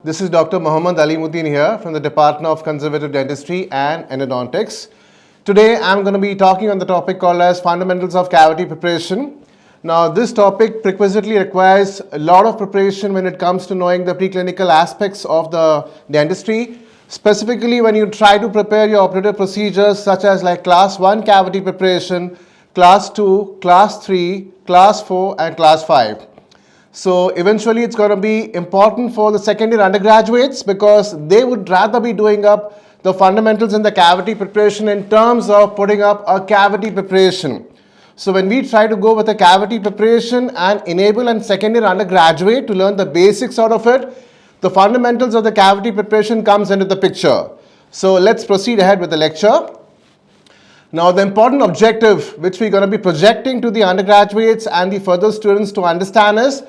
This is Dr. Mohammad Aleemuddin here from the Department of Conservative Dentistry and Endodontics. Today I'm going to be talking on the topic called as Fundamentals of Cavity Preparation. Now this topic prerequisitely requires a lot of preparation when it comes to knowing the preclinical aspects of the dentistry. Specifically when you try to prepare your operative procedures such as like class 1 cavity preparation, class 2, class 3, class 4 and class 5. So eventually it's going to be important for the second year undergraduates because they would rather be doing up the fundamentals in the cavity preparation in terms of putting up a cavity preparation. So when we try to go with a cavity preparation and enable a second year undergraduate to learn the basics out of it, the fundamentals of the cavity preparation comes into the picture. So let's proceed ahead with the lecture. Now the important objective which we're going to be projecting to the undergraduates and the further students to understand is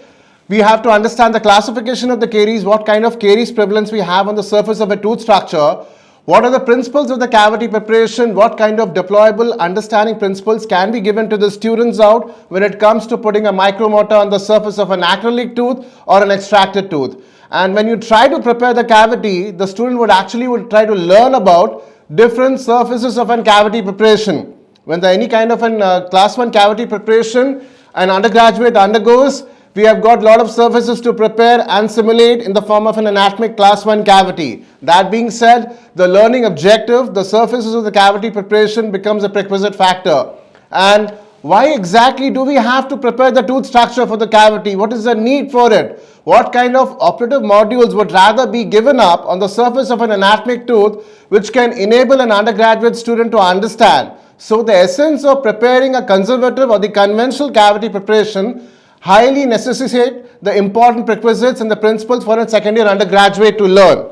we have to understand the classification of the caries, what kind of caries prevalence we have on the surface of a tooth structure, what are the principles of the cavity preparation, what kind of deployable understanding principles can be given to the students out when it comes to putting a micromotor on the surface of an acrylic tooth or an extracted tooth. And when you try to prepare the cavity, the student would try to learn about different surfaces of a cavity preparation. When any kind of a class 1 cavity preparation an undergraduate undergoes, we have got a lot of surfaces to prepare and simulate in the form of an anatomic class 1 cavity. That being said, the learning objective, the surfaces of the cavity preparation becomes a prerequisite factor. And why exactly do we have to prepare the tooth structure for the cavity? What is the need for it? What kind of operative modules would rather be given up on the surface of an anatomic tooth which can enable an undergraduate student to understand? So the essence of preparing a conservative or the conventional cavity preparation highly necessitate the important prerequisites and the principles for a second year undergraduate to learn.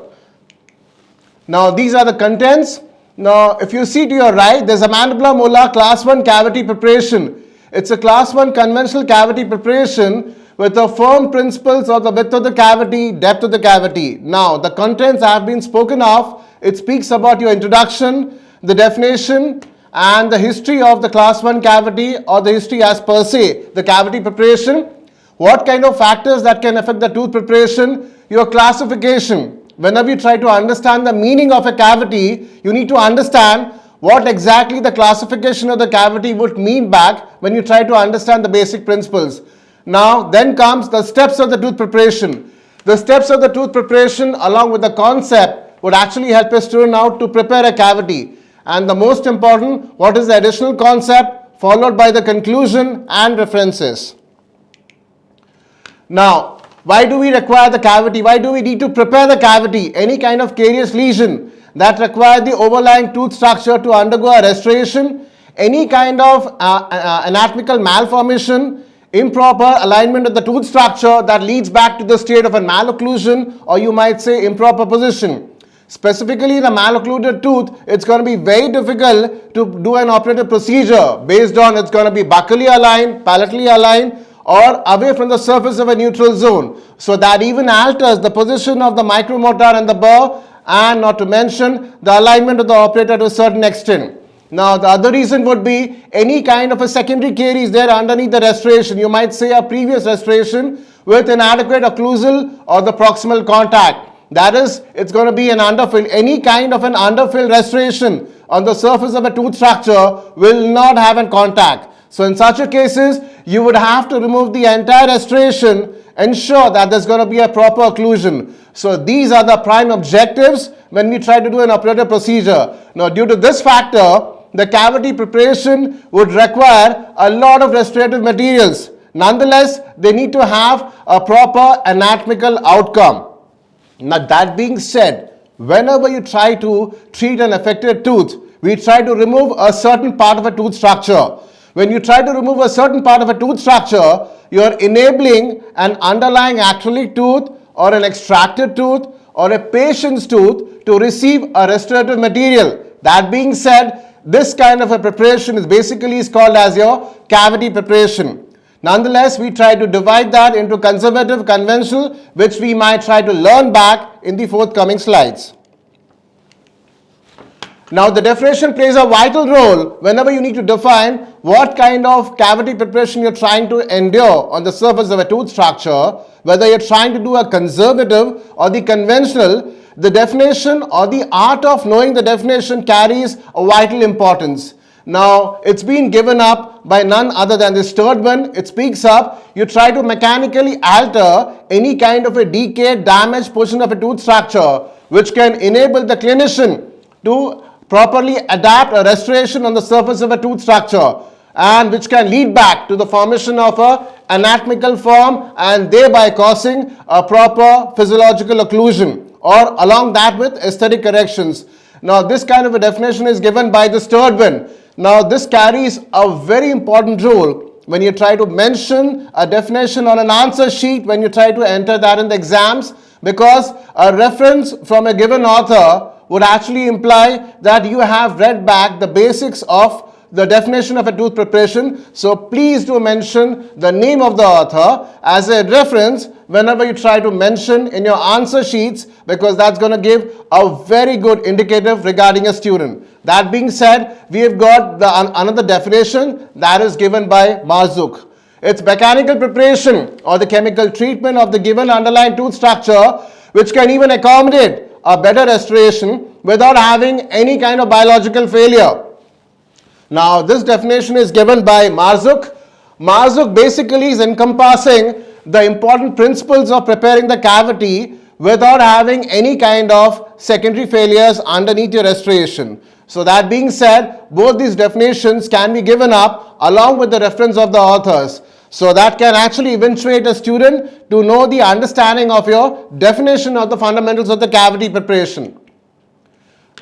Now these are the contents. Now if you see to your right, there's a mandibular molar class 1 cavity preparation. It's a class 1 conventional cavity preparation with the firm principles of the width of the cavity, depth of the cavity. Now the contents have been spoken of. It speaks about your introduction, the definition, and the history of the class 1 cavity or the history as per se, the cavity preparation, what kind of factors that can affect the tooth preparation, your classification. Whenever you try to understand the meaning of a cavity, you need to understand what exactly the classification of the cavity would mean back when you try to understand the basic principles. Now then comes the steps of the tooth preparation. The steps of the tooth preparation along with the concept would actually help a student out to prepare a cavity. And the most important, what is the additional concept followed by the conclusion and references. Now, why do we require the cavity? Why do we need to prepare the cavity? Any kind of carious lesion that require the overlying tooth structure to undergo a restoration, any kind of anatomical malformation, improper alignment of the tooth structure that leads back to the state of a malocclusion, or you might say improper position. Specifically in a maloccluded tooth, it's going to be very difficult to do an operative procedure based on it's going to be buccally aligned, palatally aligned, or away from the surface of a neutral zone. So that even alters the position of the micromotor and the burr, and not to mention the alignment of the operator to a certain extent. Now the other reason would be any kind of a secondary caries there underneath the restoration. You might say a previous restoration with inadequate occlusal or the proximal contact. That is, it's going to be an underfill. Any kind of an underfill restoration on the surface of a tooth structure will not have a contact. So in such a cases, you would have to remove the entire restoration, ensure that there's going to be a proper occlusion. So these are the prime objectives when we try to do an operative procedure. Now due to this factor, the cavity preparation would require a lot of restorative materials. Nonetheless, they need to have a proper anatomical outcome. Now that being said, whenever you try to treat an affected tooth, we try to remove a certain part of a tooth structure. When you try to remove a certain part of a tooth structure, you are enabling an underlying acrylic tooth or an extracted tooth or a patient's tooth to receive a restorative material. That being said, this kind of a preparation is called as your cavity preparation. Nonetheless, we try to divide that into conservative, conventional, which we might try to learn back in the forthcoming slides. Now, the definition plays a vital role whenever you need to define what kind of cavity preparation you're trying to endure on the surface of a tooth structure, whether you're trying to do a conservative or the conventional. The definition or the art of knowing the definition carries a vital importance. Now, it's been given up by none other than this third one. It speaks up, you try to mechanically alter any kind of a decayed, damaged portion of a tooth structure, which can enable the clinician to properly adapt a restoration on the surface of a tooth structure, and which can lead back to the formation of a anatomical form and thereby causing a proper physiological occlusion, or along that with aesthetic corrections. Now, this kind of a definition is given by the third one. Now, this carries a very important role when you try to mention a definition on an answer sheet, when you try to enter that in the exams, because a reference from a given author would actually imply that you have read back the basics of the definition of a tooth preparation. So please do mention the name of the author as a reference whenever you try to mention in your answer sheets, because that's going to give a very good indicative regarding a student. That being said, we have got another definition that is given by Marzuk. It's mechanical preparation or the chemical treatment of the given underlying tooth structure, which can even accommodate a better restoration without having any kind of biological failure. Now, this definition is given by Marzuk. Marzuk basically is encompassing the important principles of preparing the cavity without having any kind of secondary failures underneath your restoration. So that being said, both these definitions can be given up along with the reference of the authors. So that can actually eventuate a student to know the understanding of your definition of the fundamentals of the cavity preparation.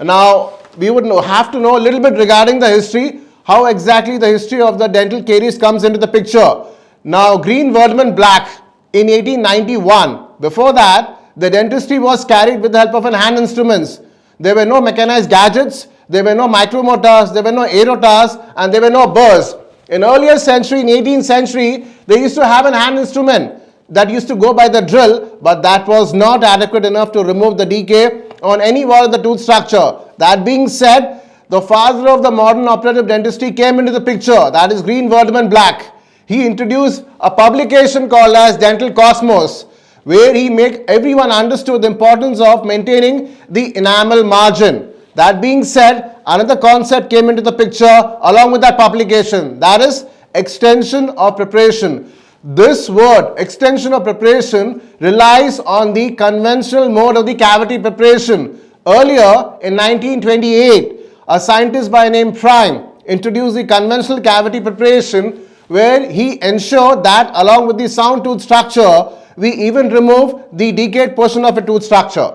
Now, we would have to know a little bit regarding the history, how exactly the history of the dental caries comes into the picture. Now, green, Verdman, black in 1891. Before that, the dentistry was carried with the help of hand instruments. There were no mechanized gadgets, there were no micromotors, there were no aerotars, and there were no burrs. In earlier century, in 18th century, they used to have an hand instrument that used to go by the drill, but that was not adequate enough to remove the decay on any wall of the tooth structure. That being said, the father of the modern operative dentistry came into the picture, that is green, Verdman, black. He introduced a publication called as Dental Cosmos, where he made everyone understood the importance of maintaining the enamel margin. That being said, another concept came into the picture along with that publication, that is extension of preparation. This word, extension of preparation, relies on the conventional mode of the cavity preparation. Earlier, in 1928, a scientist by name Prime introduced the conventional cavity preparation, where he ensured that along with the sound tooth structure, we even remove the decayed portion of a tooth structure.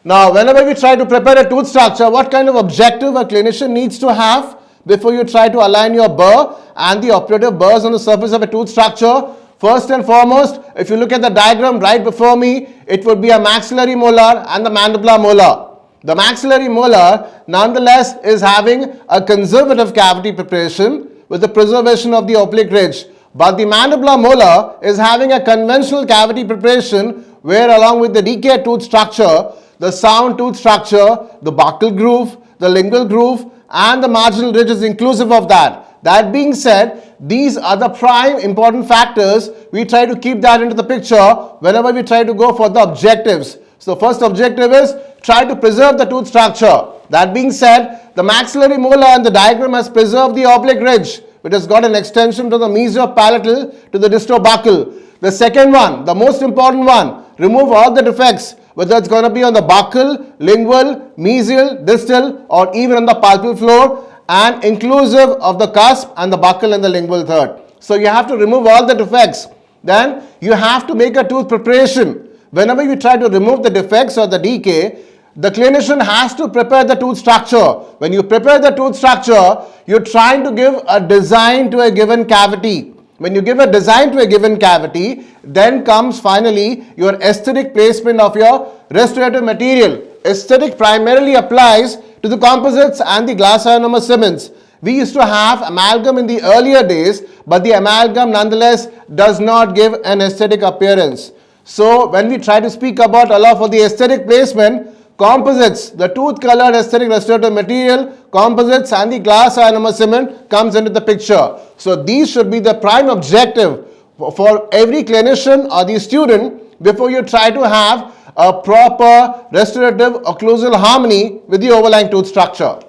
Now, whenever we try to prepare a tooth structure, what kind of objective a clinician needs to have before you try to align your burr and the operative burrs on the surface of a tooth structure? First and foremost, if you look at the diagram right before me, it would be a maxillary molar and the mandibular molar. The maxillary molar, nonetheless, is having a conservative cavity preparation with the preservation of the oblique ridge. But the mandibular molar is having a conventional cavity preparation where, along with the decayed tooth structure, the sound tooth structure, the buccal groove, the lingual groove, and the marginal ridge is inclusive of that. That being said, these are the prime important factors. We try to keep that into the picture whenever we try to go for the objectives. So first objective is try to preserve the tooth structure. That being said, the maxillary molar in the diagram has preserved the oblique ridge, which has got an extension to the mesiopalatal to the distobuccal. The second one, the most important one, remove all the defects, whether it's going to be on the buccal, lingual, mesial, distal, or even on the pulpal floor, and inclusive of the cusp and the buccal and the lingual third. So you have to remove all the defects. Then you have to make a tooth preparation. Whenever you try to remove the defects or the decay, the clinician has to prepare the tooth structure. When you prepare the tooth structure, you're trying to give a design to a given cavity. When you give a design to a given cavity, then comes finally your aesthetic placement of your restorative material. Aesthetic primarily applies to the composites and the glass ionomer cements. We used to have amalgam in the earlier days, but the amalgam nonetheless does not give an aesthetic appearance. So when we try to speak about allow for the aesthetic placement, composites, the tooth colored aesthetic restorative material, composites and the glass ionomer cement comes into the picture. So these should be the prime objective for every clinician or the student before you try to have a proper restorative occlusal harmony with the overlying tooth structure.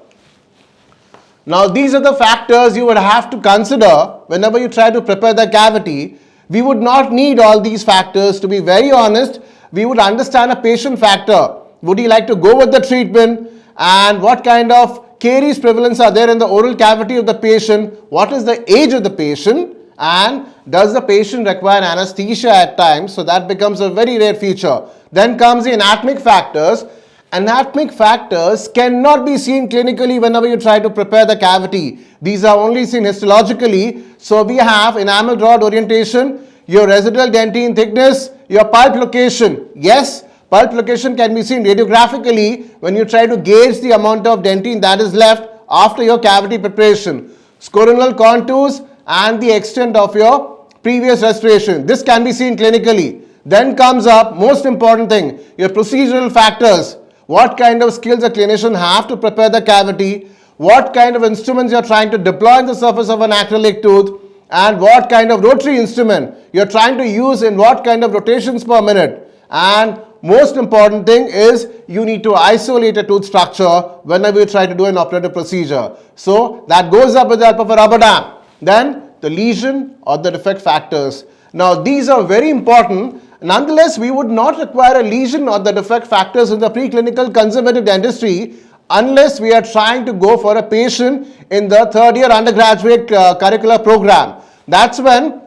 Now these are the factors you would have to consider whenever you try to prepare the cavity. We would not need all these factors. To be very honest, we would understand a patient factor. Would he like to go with the treatment, and what kind of caries prevalence are there in the oral cavity of the patient, what is the age of the patient, and does the patient require anesthesia at times? So that becomes a very rare feature. Then comes the anatomic factors. Anatomic factors cannot be seen clinically whenever you try to prepare the cavity. These are only seen histologically. So we have enamel rod orientation, your residual dentine thickness, your pulp location. Yes, pulp location can be seen radiographically when you try to gauge the amount of dentine that is left after your cavity preparation. Coronal contours and the extent of your previous restoration. This can be seen clinically. Then comes up most important thing, your procedural factors. What kind of skills a clinician have to prepare the cavity, what kind of instruments you're trying to deploy on the surface of an acrylic tooth, and what kind of rotary instrument you're trying to use in what kind of rotations per minute. And most important thing is you need to isolate a tooth structure whenever you try to do an operative procedure. So that goes up with the help of a rubber dam. Then the lesion or the defect factors. Now these are very important. Nonetheless, we would not require a lesion or the defect factors in the preclinical conservative dentistry unless we are trying to go for a patient in the third year undergraduate curricular program. That's when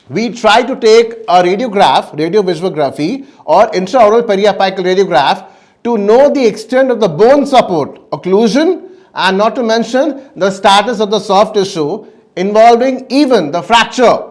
we try to take a radiograph, radiovisuography, or intraoral periapical radiograph to know the extent of the bone support, occlusion, and not to mention the status of the soft tissue involving even the fracture.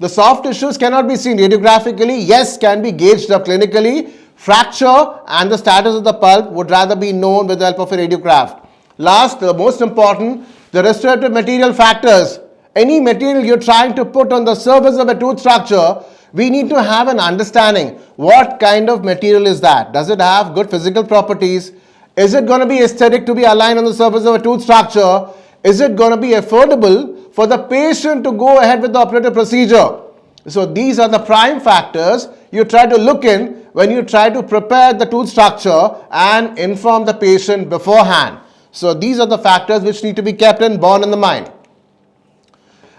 The soft tissues cannot be seen radiographically, yes, can be gauged up clinically. Fracture and the status of the pulp would rather be known with the help of a radiograph. Last, the most important, the restorative material factors. Any material you're trying to put on the surface of a tooth structure, we need to have an understanding. What kind of material is that? Does it have good physical properties? Is it going to be aesthetic to be aligned on the surface of a tooth structure? Is it going to be affordable for the patient to go ahead with the operative procedure? So these are the prime factors you try to look in when you try to prepare the tooth structure and inform the patient beforehand. So these are the factors which need to be kept and borne in the mind.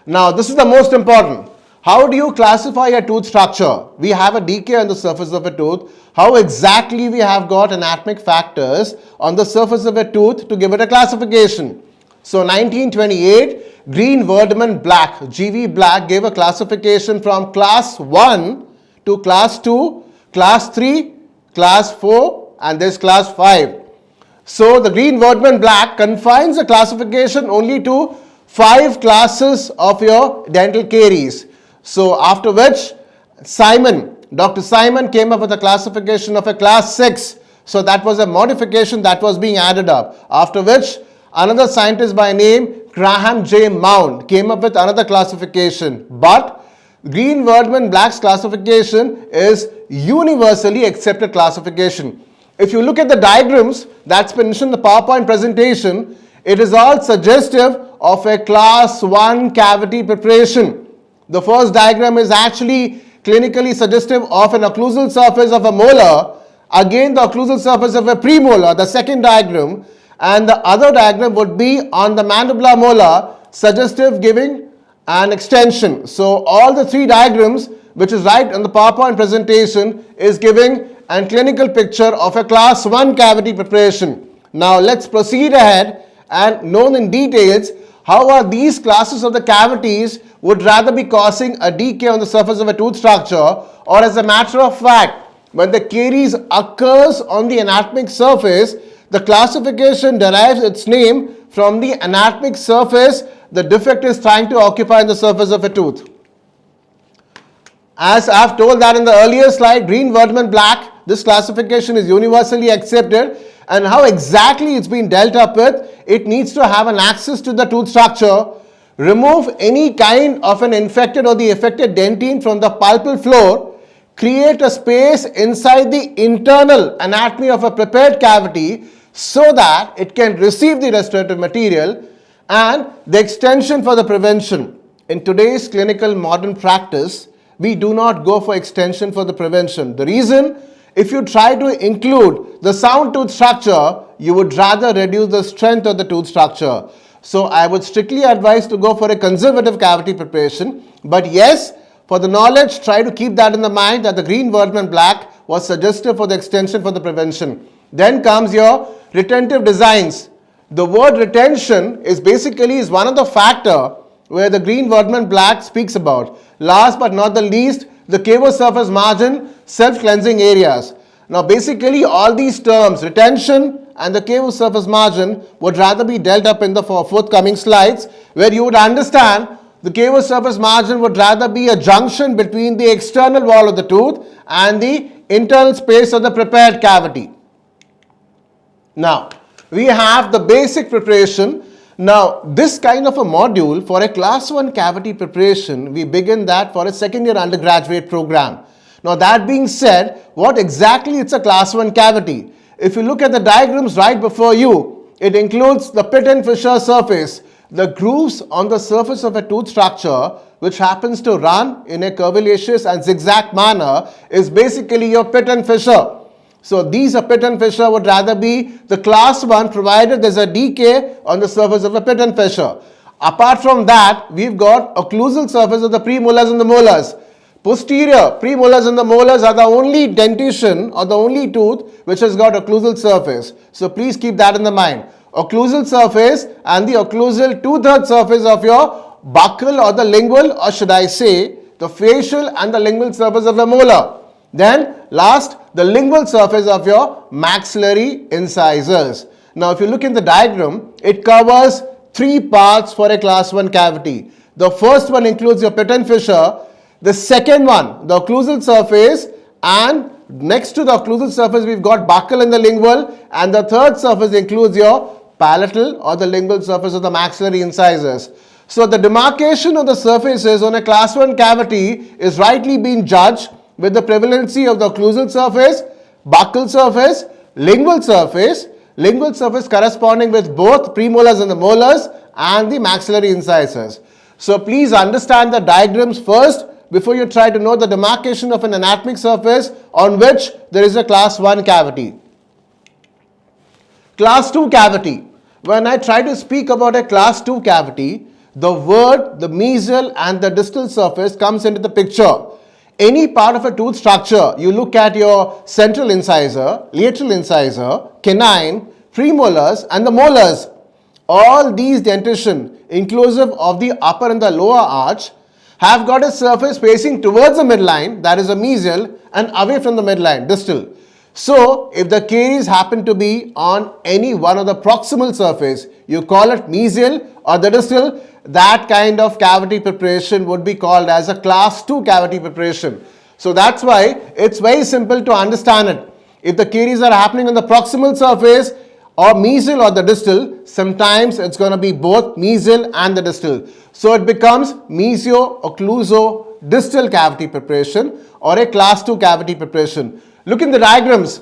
Now this is the most important. How do you classify a tooth structure? We have a decay on the surface of a tooth. How exactly we have got anatomic factors on the surface of a tooth to give it a classification? So 1928, Green, Verdman, Black, GV Black gave a classification from class 1 to class 2, class 3, class 4, and this class 5. So the Green, Verdman, Black confines the classification only to 5 classes of your dental caries. So after which Dr. Simon came up with a classification of a class 6. So that was a modification that was being added up. After which another scientist by name Graham J. Mound came up with another classification. But Green, Verdman, Black's classification is universally accepted classification. If you look at the diagrams that's been mentioned in the PowerPoint presentation, it is all suggestive of a class 1 cavity preparation. The first diagram is actually clinically suggestive of an occlusal surface of a molar. Again, the occlusal surface of a premolar, the second diagram. And the other diagram would be on the mandibular molar, suggestive giving an extension. So all the 3 diagrams, which is right on the PowerPoint presentation, is giving a clinical picture of a class 1 cavity preparation. Now let's proceed ahead and know in details how are these classes of the cavities would rather be causing a decay on the surface of a tooth structure, or as a matter of fact, when the caries occurs on the anatomic surface, the classification derives its name from the anatomic surface the defect is trying to occupy in the surface of a tooth. As I have told that in the earlier slide, Green, Verdman, Black, this classification is universally accepted. And how exactly it's been dealt up with, it needs to have an access to the tooth structure, remove any kind of an infected or the affected dentine from the pulpal floor, create a space inside the internal anatomy of a prepared cavity so that it can receive the restorative material, and the extension for the prevention. In today's clinical modern practice, we do not go for extension for the prevention. The reason, if you try to include the sound tooth structure, you would rather reduce the strength of the tooth structure. So I would strictly advise to go for a conservative cavity preparation. But yes, for the knowledge, try to keep that in the mind that the green, verdant and black was suggestive for the extension for the prevention. Then comes your retentive designs. The word retention is basically one of the factor where the green, verdant and black speaks about. Last but not the least, the Cavosurface margin, self-cleansing areas. Now basically all these terms, retention and the Cavosurface margin, would rather be dealt up in the forthcoming slides, where you would understand the Cavosurface margin would rather be a junction between the external wall of the tooth and the internal space of the prepared cavity. Now, we have the basic preparation. Now, this kind of a module for a class 1 cavity preparation, we begin that for a second year undergraduate program. Now, that being said, what exactly is a class 1 cavity? If you look at the diagrams right before you, it includes the pit and fissure surface, the grooves on the surface of a tooth structure which happens to run in a curvaceous and zigzag manner is basically your pit and fissure. So these pit and fissure would rather be the class 1 provided there is a decay on the surface of a pit and fissure. Apart from that, we've got occlusal surface of the premolars and the molars. Posterior premolars and the molars are the only dentition or the only tooth which has got occlusal surface. So please keep that in the mind. Occlusal surface and the occlusal 2/3 surface of your buccal or the lingual, or should I say the facial and the lingual surface of the molar. Then last, the lingual surface of your maxillary incisors. Now if you look in the diagram, it covers 3 parts for a class 1 cavity. The first one includes your pit and fissure, the second one the occlusal surface, and next to the occlusal surface we've got buccal and the lingual, and the third surface includes your palatal or the lingual surface of the maxillary incisors. So the demarcation of the surfaces on a class 1 cavity is rightly being judged with the prevalency of the occlusal surface, buccal surface, lingual surface corresponding with both premolars and the molars, and the maxillary incisors. So please understand the diagrams first before you try to know the demarcation of an anatomic surface on which there is a class 1 cavity. Class 2 cavity. When I try to speak about a class 2 cavity, the word, the mesial and the distal surface comes into the picture. Any part of a tooth structure, you look at your central incisor, lateral incisor, canine, premolars and the molars. All these dentition, inclusive of the upper and the lower arch, have got a surface facing towards the midline, that is a mesial, and away from the midline, distal. So, if the caries happen to be on any one of the proximal surface, you call it mesial or the distal, that kind of cavity preparation would be called as a class 2 cavity preparation. So that's why it's very simple to understand it. If the caries are happening on the proximal surface or mesial or the distal, sometimes it's going to be both mesial and the distal. So it becomes mesio-occluso-distal cavity preparation or a class 2 cavity preparation. Look in the diagrams.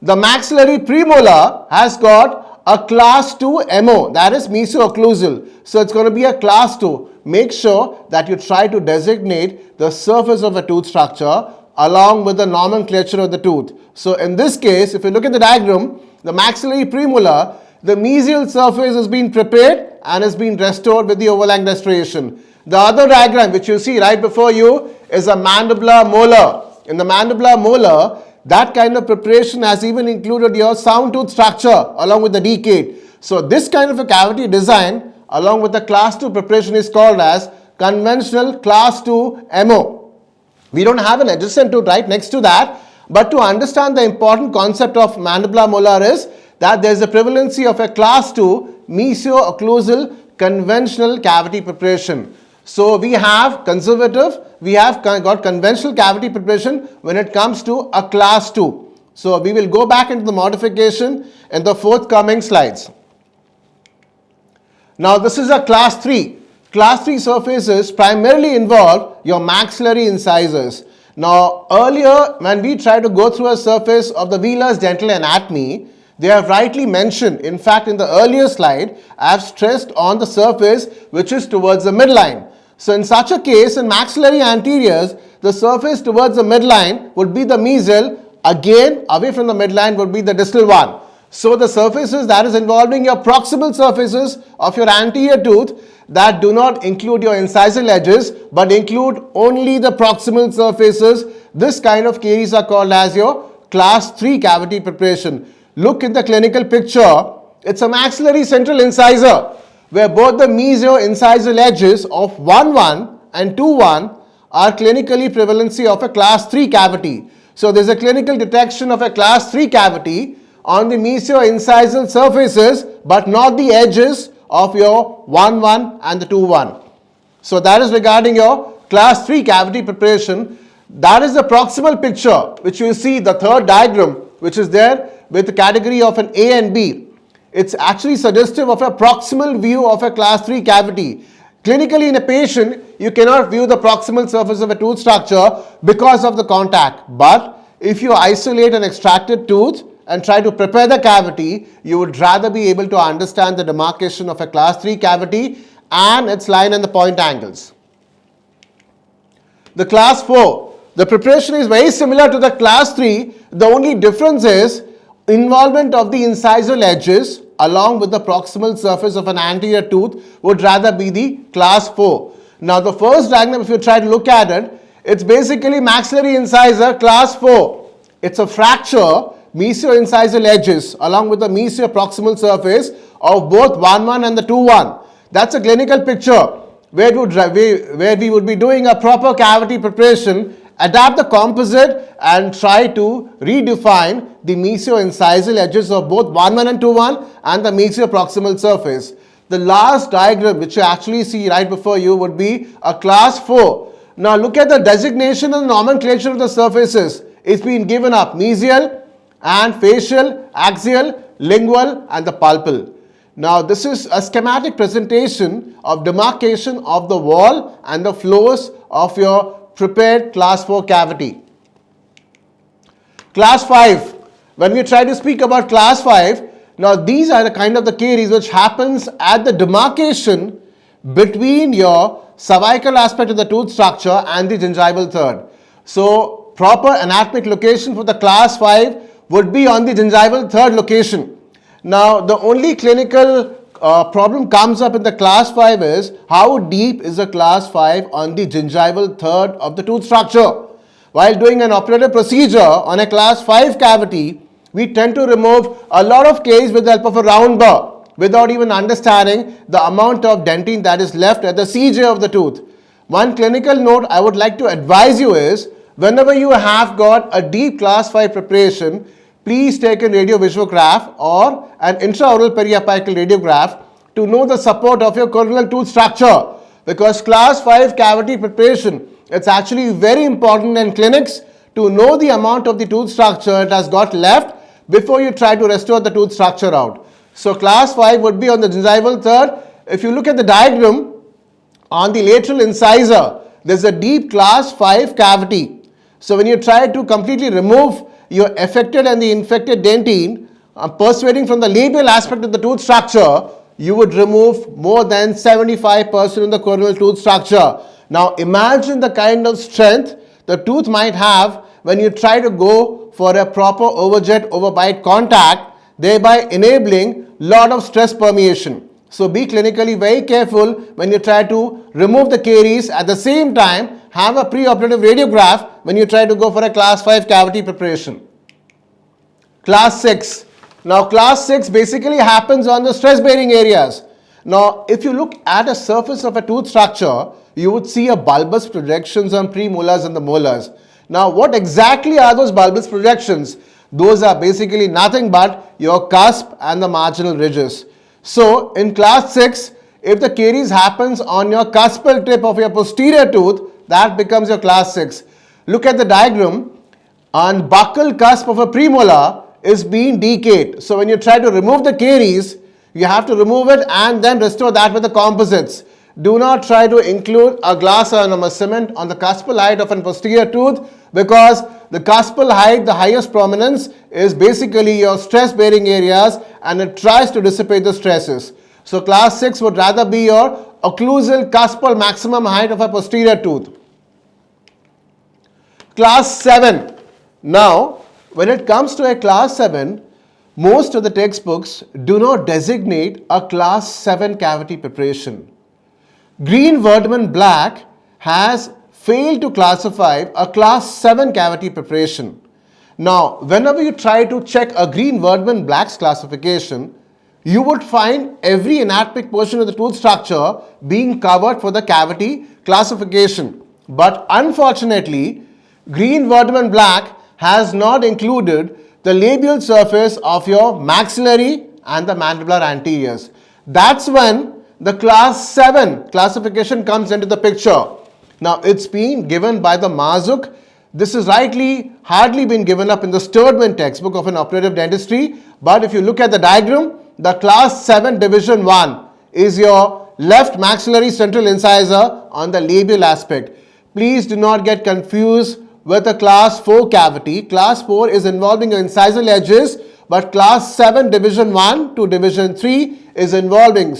The maxillary premolar has got a class 2 MO, that is mesio-occlusal. So it's going to be a class 2. Make sure that you try to designate the surface of a tooth structure along with the nomenclature of the tooth. So in this case, if you look at the diagram, the maxillary premolar, the mesial surface has been prepared and has been restored with the overlying restoration. The other diagram which you see right before you is a mandibular molar. In the mandibular molar, that kind of preparation has even included your sound tooth structure along with the decay. So this kind of a cavity design along with the class 2 preparation is called as conventional class 2 MO. We don't have an adjacent tooth right next to that, but to understand the important concept of mandibular molar is that there is a prevalency of a class 2 mesio-occlusal conventional cavity preparation. So we have conservative, we have got conventional cavity preparation when it comes to a class 2. So we will go back into the modification in the forthcoming slides. Now this is a class 3. Class 3 surfaces primarily involve your maxillary incisors. Now, earlier when we try to go through a surface of the velar's dental anatomy, they have rightly mentioned, in fact in the earlier slide, I have stressed on the surface which is towards the midline. So in such a case, in maxillary anteriors, the surface towards the midline would be the mesial, again away from the midline would be the distal one. So the surfaces that is involving your proximal surfaces of your anterior tooth that do not include your incisal edges but include only the proximal surfaces, this kind of caries are called as your class 3 cavity preparation. Look at the clinical picture. It's a maxillary central incisor where both the mesio-incisal edges of 1-1 and 2-1 are clinically prevalency of a class 3 cavity. So there's a clinical detection of a class 3 cavity on the mesio-incisal surfaces but not the edges of your 1-1 and the 2-1. So that is regarding your class 3 cavity preparation. That is the proximal picture which you see, the third diagram which is there with the category of an A and B. It's actually suggestive of a proximal view of a class 3 cavity. Clinically in a patient, you cannot view the proximal surface of a tooth structure because of the contact. But if you isolate an extracted tooth and try to prepare the cavity, you would rather be able to understand the demarcation of a class 3 cavity and its line and the point angles. The class 4, the preparation is very similar to the class 3. The only difference is involvement of the incisal edges along with the proximal surface of an anterior tooth would rather be the class 4. Now the first diagram, if you try to look at it, it's basically maxillary incisor class 4. It's a fracture, mesio-incisal edges along with the mesio-proximal surface of both 1-1 and the 2-1. That's a clinical picture where we would be doing a proper cavity preparation, adapt the composite and try to redefine the mesio-incisal edges of both 1-1 and 2-1 and the mesio-proximal surface. The last diagram which you actually see right before you would be a class 4. Now look at the designation and nomenclature of the surfaces. It's been given up: mesial and facial, axial, lingual and the pulpal. Now this is a schematic presentation of demarcation of the wall and the floors of your prepared class 4 cavity. Class 5. When we try to speak about class 5, now these are the kind of the caries which happens at the demarcation between your cervical aspect of the tooth structure and the gingival third. So proper anatomic location for the class 5 would be on the gingival third location. Now the only clinical problem comes up in the class 5 is how deep is the class 5 on the gingival third of the tooth structure. While doing an operative procedure on a class 5 cavity, we tend to remove a lot of caries with the help of a round burr without even understanding the amount of dentine that is left at the CJ of the tooth. One clinical note I would like to advise you is, whenever you have got a deep class 5 preparation, please take a radiovisuograph or an intraoral periapical radiograph to know the support of your coronal tooth structure, because class 5 cavity preparation, it's actually very important in clinics to know the amount of the tooth structure it has got left before you try to restore the tooth structure out. So class 5 would be on the gingival third. If you look at the diagram, on the lateral incisor, there's a deep class 5 cavity. So when you try to completely remove your affected and the infected dentine, persuading from the labial aspect of the tooth structure, you would remove more than 75% of the coronal tooth structure. Now imagine the kind of strength the tooth might have when you try to go for a proper overjet overbite contact, thereby enabling lot of stress permeation. So be clinically very careful when you try to remove the caries. At the same time, have a preoperative radiograph when you try to go for a class 5 cavity preparation. Class 6. Now class 6 basically happens on the stress bearing areas. Now if you look at a surface of a tooth structure, you would see a bulbous projections on premolars and the molars. Now what exactly are those bulbous projections? Those are basically nothing but your cusp and the marginal ridges. So in class 6, if the caries happens on your cuspal tip of your posterior tooth, that becomes your class 6. Look at the diagram. On buccal cusp of a premolar is being decayed. So when you try to remove the caries, you have to remove it and then restore that with the composites. do not try to include a glass or a cement on the cuspal height of a posterior tooth, because the cuspal height, the highest prominence, is basically your stress bearing areas and it tries to dissipate the stresses. So class 6 would rather be your occlusal cuspal maximum height of a posterior tooth. Class 7. Now, when it comes to a class 7, most of the textbooks do not designate a class 7 cavity preparation. Green Verdman Black has failed to classify a class 7 cavity preparation. Now, whenever you try to check a Green Verdman Black's classification, you would find every anatomic portion of the tooth structure being covered for the cavity classification. But unfortunately, Green Verdman Black has not included the labial surface of your maxillary and the mandibular anteriors. That's when the class 7 classification comes into the picture. Now, it's been given by the Marzuk. This is hardly been given up in the Sturdman textbook of an operative dentistry. But if you look at the diagram, the class 7 division 1 is your left maxillary central incisor on the labial aspect. Please do not get confused with a class 4 cavity. Class 4 is involving your incisal edges, but class 7 division 1 to division 3 is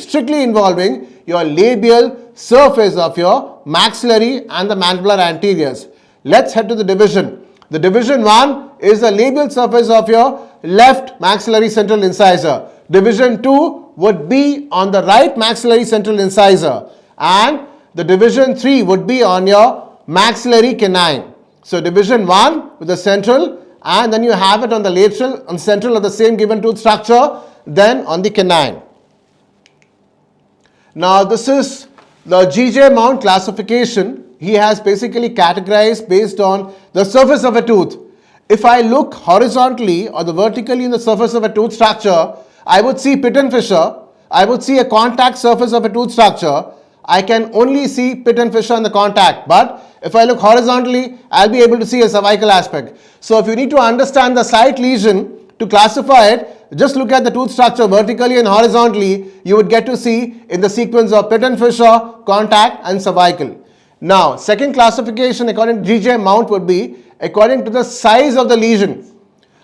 strictly involving your labial surface of your maxillary and the mandibular anteriors. Let's head to the division. The division 1 is the labial surface of your left maxillary central incisor. Division 2 would be on the right maxillary central incisor, and the division 3 would be on your maxillary canine. So division 1 with the central, and then you have it on the lateral and central of the same given tooth structure, then on the canine. Now this is the G.J. Mount classification. He has basically categorized based on the surface of a tooth. If I look horizontally or the vertically in the surface of a tooth structure, I would see pit and fissure. I would see a contact surface of a tooth structure. I can only see pit and fissure on the contact, but if I look horizontally, I'll be able to see a cervical aspect. So if you need to understand the site lesion to classify it, just look at the tooth structure vertically and horizontally. You would get to see in the sequence of pit and fissure, contact and cervical. Now, second classification according to G.J. Mount would be according to the size of the lesion.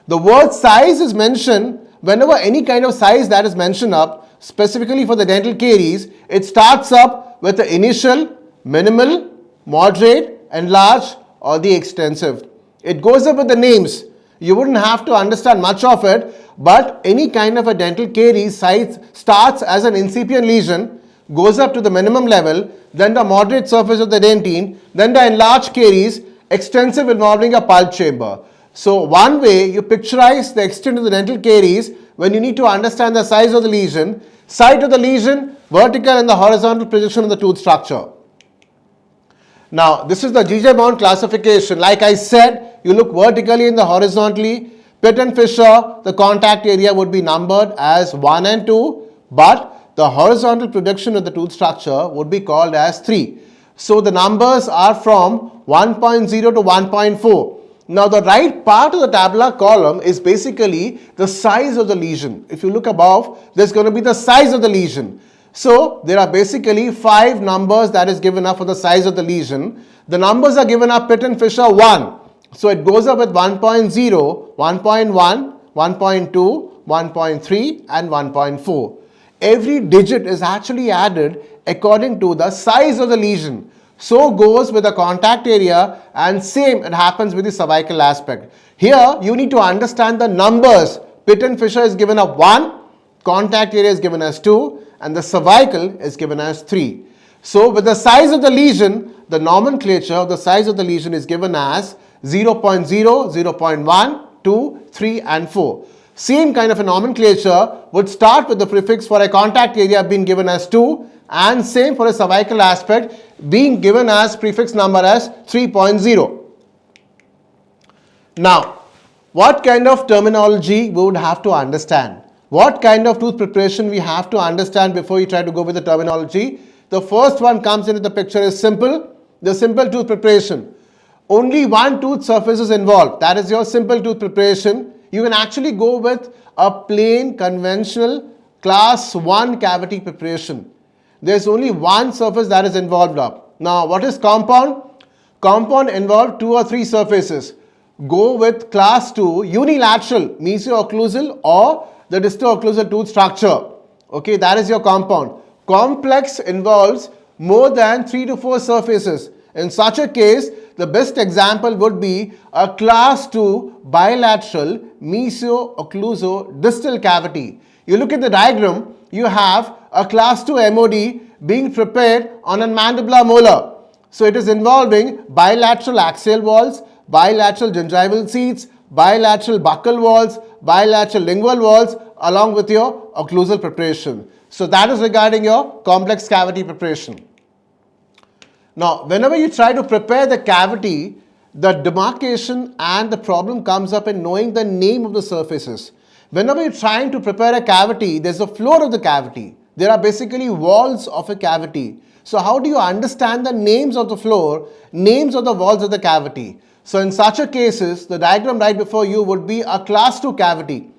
The word size is mentioned whenever any kind of size that is mentioned up, specifically for the dental caries, it starts up with the initial, minimal, moderate, enlarged or the extensive. It goes up with the names. You wouldn't have to understand much of it, but any kind of a dental caries size starts as an incipient lesion, goes up to the minimum level, then the moderate surface of the dentine, then the enlarged caries, extensive involving a pulp chamber. So one way you picturize the extent of the dental caries when you need to understand the size of the lesion, site of the lesion, vertical and the horizontal projection of the tooth structure. Now, this is the G.J. Mount classification. Like I said, you look vertically and the horizontally. Pit and fissure, the contact area would be numbered as 1 and 2, but the horizontal projection of the tooth structure would be called as 3. So, the numbers are from 1.0 to 1.4. Now, the right part of the tabular column is basically the size of the lesion. If you look above, there's going to be the size of the lesion. So, there are basically 5 numbers that is given up for the size of the lesion. The numbers are given up pit and fissure 1. So, it goes up with 1.0, 1.1, 1.2, 1.3 and 1.4. Every digit is actually added according to the size of the lesion. So goes with the contact area, and same it happens with the cervical aspect. Here you need to understand the numbers. Pit and fissure is given as 1, contact area is given as 2 and the cervical is given as 3. So with the size of the lesion, the nomenclature of the size of the lesion is given as 0.0, 0.1, 2, 3 and 4. Same kind of a nomenclature would start with the prefix for a contact area being given as 2, and same for a cervical aspect being given as prefix number as 3.0. Now, what kind of terminology we would have to understand? What kind of tooth preparation we have to understand before you try to go with the terminology? The first one comes into the picture is simple. The simple tooth preparation. Only one tooth surface is involved. That is your simple tooth preparation. You can actually go with a plain conventional class 1 cavity preparation. There's only one surface that is involved up. Now, what is compound? Compound involve 2 or 3 surfaces. Go with class 2 unilateral mesio-occlusal or the distal-occlusal tooth structure. Okay, that is your compound. Complex involves more than 3 to 4 surfaces. In such a case, the best example would be a class 2 bilateral mesio-occluso-distal cavity. You look at the diagram, you have a class 2 MOD being prepared on a mandibular molar. So it is involving bilateral axial walls, bilateral gingival seats, bilateral buccal walls, bilateral lingual walls along with your occlusal preparation. So that is regarding your complex cavity preparation. Now, whenever you try to prepare the cavity, the demarcation and the problem comes up in knowing the name of the surfaces. Whenever you're trying to prepare a cavity, there's a floor of the cavity. There are basically walls of a cavity. So how do you understand the names of the floor, names of the walls of the cavity? So in such a cases, the diagram right before you would be a class 2 cavity.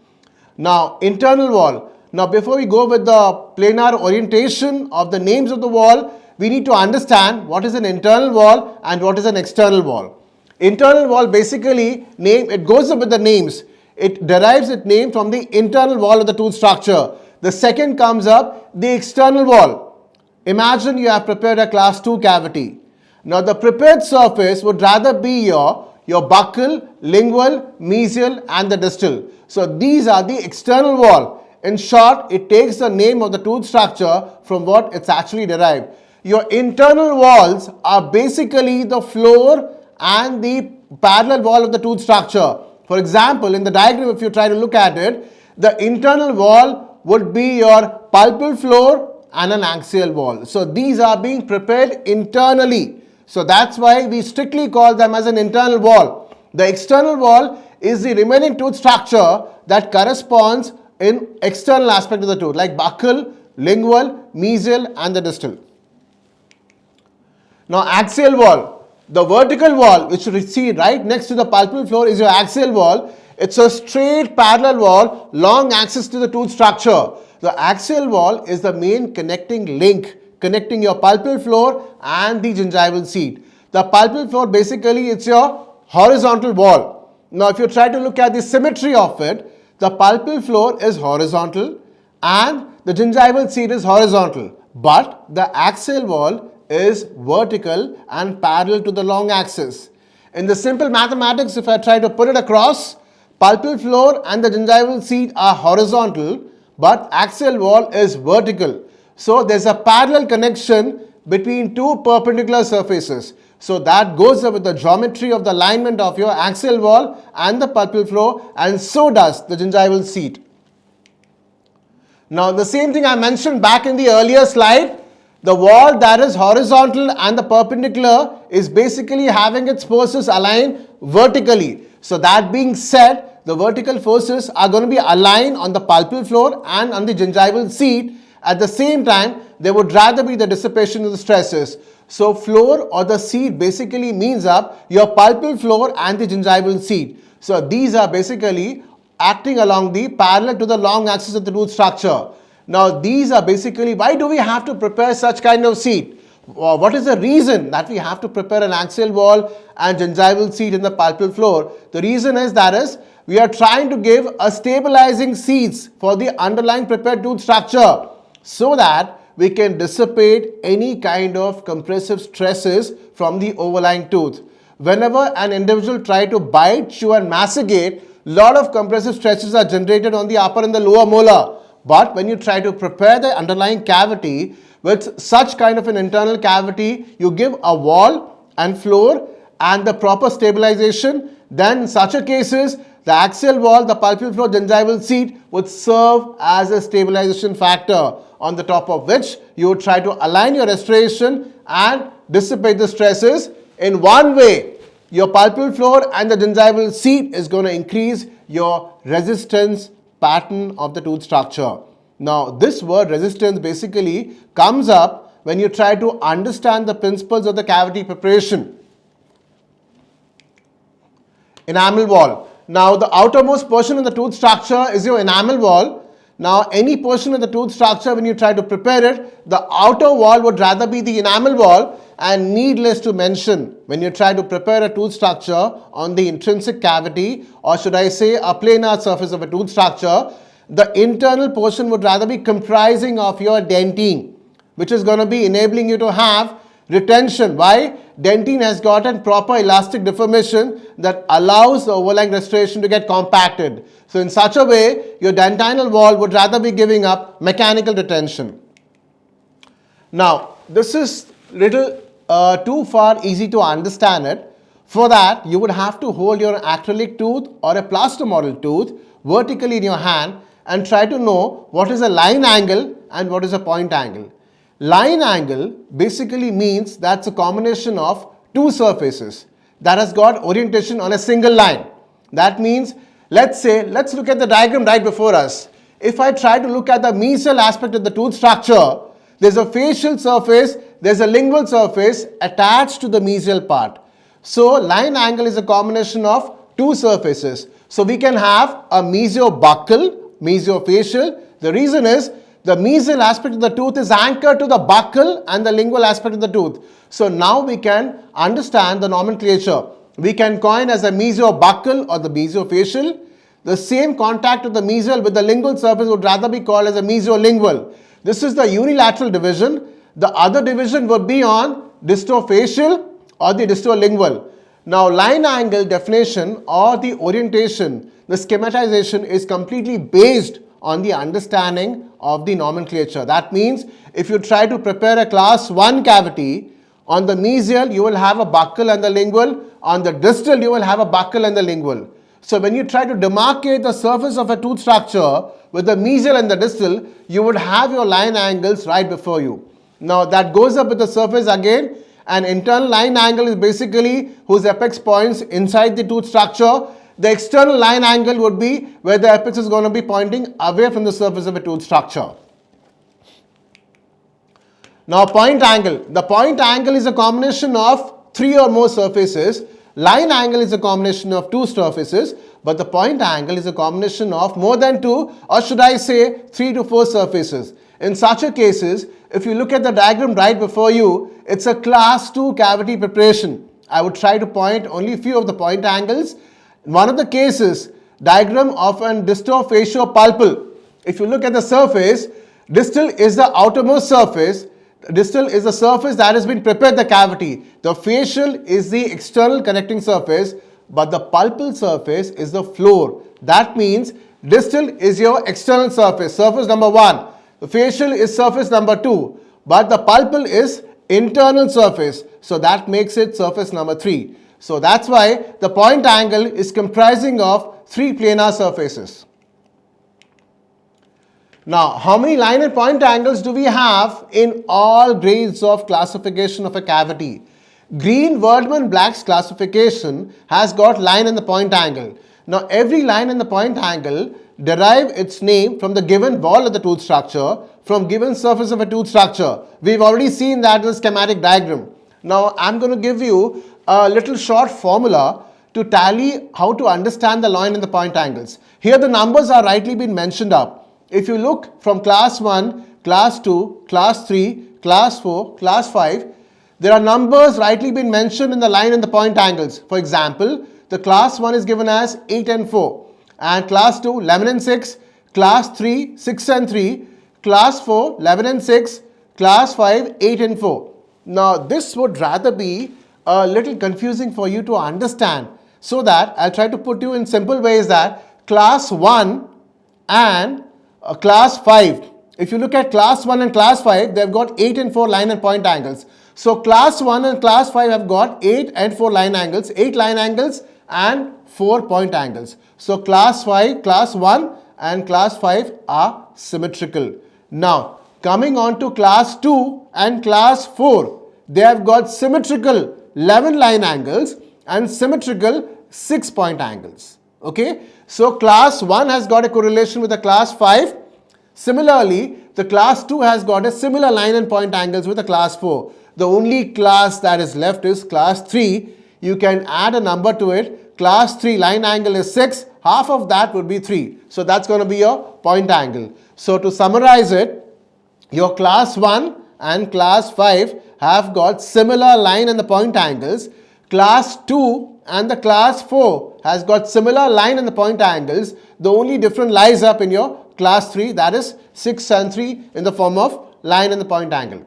Now, internal wall. Now, before we go with the planar orientation of the names of the wall, we need to understand what is an internal wall and what is an external wall. Internal wall basically it goes up with the names. It derives its name from the internal wall of the tooth structure. The second comes up the external wall. Imagine you have prepared a class 2 cavity. Now the prepared surface would rather be your buccal, lingual, mesial and the distal. So these are the external wall. In short, it takes the name of the tooth structure from what it's actually derived. Your internal walls are basically the floor and the parallel wall of the tooth structure. For example, in the diagram, if you try to look at it, the internal wall would be your pulpal floor and an axial wall. So these are being prepared internally. So that's why we strictly call them as an internal wall. The external wall is the remaining tooth structure that corresponds in external aspect of the tooth, like buccal, lingual, mesial and the distal. Now axial wall, the vertical wall which you see right next to the pulpal floor is your axial wall. It's a straight parallel wall, long axis to the tooth structure. The axial wall is the main connecting link, connecting your pulpal floor and the gingival seat. The pulpal floor basically it's your horizontal wall. Now if you try to look at the symmetry of it, the pulpal floor is horizontal and the gingival seat is horizontal, but the axial wall is vertical and parallel to the long axis. In the simple mathematics, if I try to put it across, pulpal floor and the gingival seat are horizontal, but axial wall is vertical. So there's a parallel connection between two perpendicular surfaces. So that goes with the geometry of the alignment of your axial wall and the pulpal floor, and so does the gingival seat. Now the same thing I mentioned back in the earlier slide. The wall that is horizontal and the perpendicular is basically having its forces aligned vertically. So that being said, the vertical forces are going to be aligned on the pulpal floor and on the gingival seat. At the same time, there would rather be the dissipation of the stresses. So floor or the seat basically means up your pulpal floor and the gingival seat. So these are basically acting along the parallel to the long axis of the tooth structure. Now these are basically, why do we have to prepare such kind of seat? What is the reason that we have to prepare an axial wall and gingival seat in the pulpal floor? The reason is we are trying to give a stabilizing seats for the underlying prepared tooth structure so that we can dissipate any kind of compressive stresses from the overlying tooth. Whenever an individual tries to bite, chew and masticate, lot of compressive stresses are generated on the upper and the lower molar. But when you try to prepare the underlying cavity with such kind of an internal cavity, you give a wall and floor and the proper stabilization, then in such a cases, the axial wall, the pulpal floor, gingival seat would serve as a stabilization factor on the top of which you would try to align your restoration and dissipate the stresses. In one way, your pulpal floor and the gingival seat is going to increase your resistance pattern of the tooth structure. Now this word resistance basically comes up when you try to understand the principles of the cavity preparation. Enamel wall. Now the outermost portion of the tooth structure is your enamel wall. Now, any portion of the tooth structure, when you try to prepare it, the outer wall would rather be the enamel wall, and needless to mention, when you try to prepare a tooth structure on the intrinsic cavity, or should I say a planar surface of a tooth structure, the internal portion would rather be comprising of your dentine, which is going to be enabling you to have retention. Why? Dentine has got a proper elastic deformation that allows the overlying restoration to get compacted. So in such a way, your dentinal wall would rather be giving up mechanical retention. Now, this is little too far easy to understand it. For that, you would have to hold your acrylic tooth or a plaster model tooth vertically in your hand and try to know what is a line angle and what is a point angle. Line angle basically means that's a combination of two surfaces that has got orientation on a single line. That means, let's look at the diagram right before us. If I try to look at the mesial aspect of the tooth structure, there's a facial surface, there's a lingual surface attached to the mesial part. So line angle is a combination of two surfaces. So we can have a mesiobuccal, mesiofacial. The reason is the mesial aspect of the tooth is anchored to the buccal and the lingual aspect of the tooth. So now we can understand the nomenclature. We can coin as a mesiobuccal or the mesiofacial. The same contact of the mesial with the lingual surface would rather be called as a mesiolingual. This is the unilateral division. The other division would be on distofacial or the distolingual. Now, line angle definition or the orientation, the schematization is completely based on the understanding of the nomenclature. That means if you try to prepare a class 1 cavity, on the mesial you will have a buccal and the lingual, on the distal you will have a buccal and the lingual. So when you try to demarcate the surface of a tooth structure with the mesial and the distal, you would have your line angles right before you. Now that goes up with the surface again. An internal line angle is basically whose apex points inside the tooth structure. The external line angle would be where the apex is going to be pointing away from the surface of a tooth structure. Now point angle. The point angle is a combination of three or more surfaces. Line angle is a combination of two surfaces, but the point angle is a combination of more than two, or should I say 3 to 4 surfaces. In such a cases, if you look at the diagram right before you, it's a class 2 cavity preparation. I would try to point only a few of the point angles. In one of the cases, diagram of an distofaciopulpal. If you look at the surface, distal is the outermost surface. Distal is the surface that has been prepared the cavity. The facial is the external connecting surface, but the pulpal surface is the floor. That means distal is your external surface, surface number 1. The facial is surface number 2, but the pulpal is internal surface. So that makes it surface number 3. So that's why the point angle is comprising of 3 planar surfaces. Now, how many line and point angles do we have in all grades of classification of a cavity? Green-Werdman-Black's classification has got line and the point angle. Now, every line and the point angle derive its name from the given wall of the tooth structure, from given surface of a tooth structure. We've already seen that in the schematic diagram. Now, I'm going to give you a little short formula to tally how to understand the line and the point angles. Here the numbers are rightly been mentioned up. If you look from class 1, class 2, class 3, class 4, class 5, there are numbers rightly been mentioned in the line and the point angles. For example, the class 1 is given as 8 and 4, and class 2, 11 and 6, class 3, 6 and 3, class 4, 11 and 6, class 5, 8 and 4. Now, this would rather be a little confusing for you to understand. So that I'll try to put you in simple ways that class 1 and class 5. If you look at class 1 and class 5, they've got 8 and 4 line and point angles. So class 1 and class 5 have got 8 and 4 line angles, 8 line angles and 4 point angles. So class 5, class 1 and class 5 are symmetrical. Now, coming on to class 2 and class 4, they have got symmetrical 11 line angles and symmetrical 6 point angles. Okay, so class 1 has got a correlation with the class 5. Similarly, the class 2 has got a similar line and point angles with the class 4. The only class that is left is class 3. You can add a number to it. Class 3 line angle is 6. Half of that would be 3. So that's going to be your point angle. So to summarize it, your class 1 and class 5 have got similar line and the point angles. Class 2 and the class 4 has got similar line and the point angles. The only difference lies up in your class 3, that is 6 and 3 in the form of line and the point angle.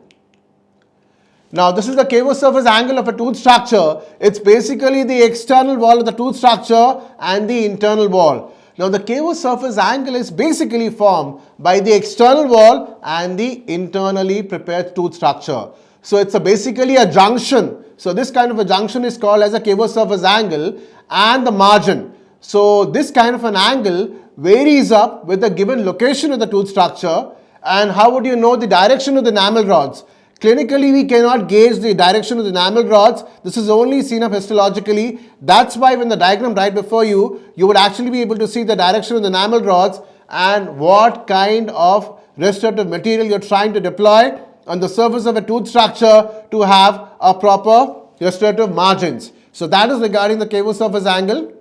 Now this is the Cavosurface angle of a tooth structure. It's basically the external wall of the tooth structure and the internal wall. Now the Cavosurface angle is basically formed by the external wall and the internally prepared tooth structure. So it's basically a junction. So this kind of a junction is called as a Cavosurface angle and the margin. So this kind of an angle varies up with the given location of the tooth structure. And how would you know the direction of the enamel rods? Clinically, we cannot gauge the direction of the enamel rods. This is only seen up histologically. That's why when the diagram right before you, you would actually be able to see the direction of the enamel rods and what kind of restorative material you're trying to deploy on the surface of a tooth structure to have a proper restorative margins. So that is regarding the Cavosurface angle.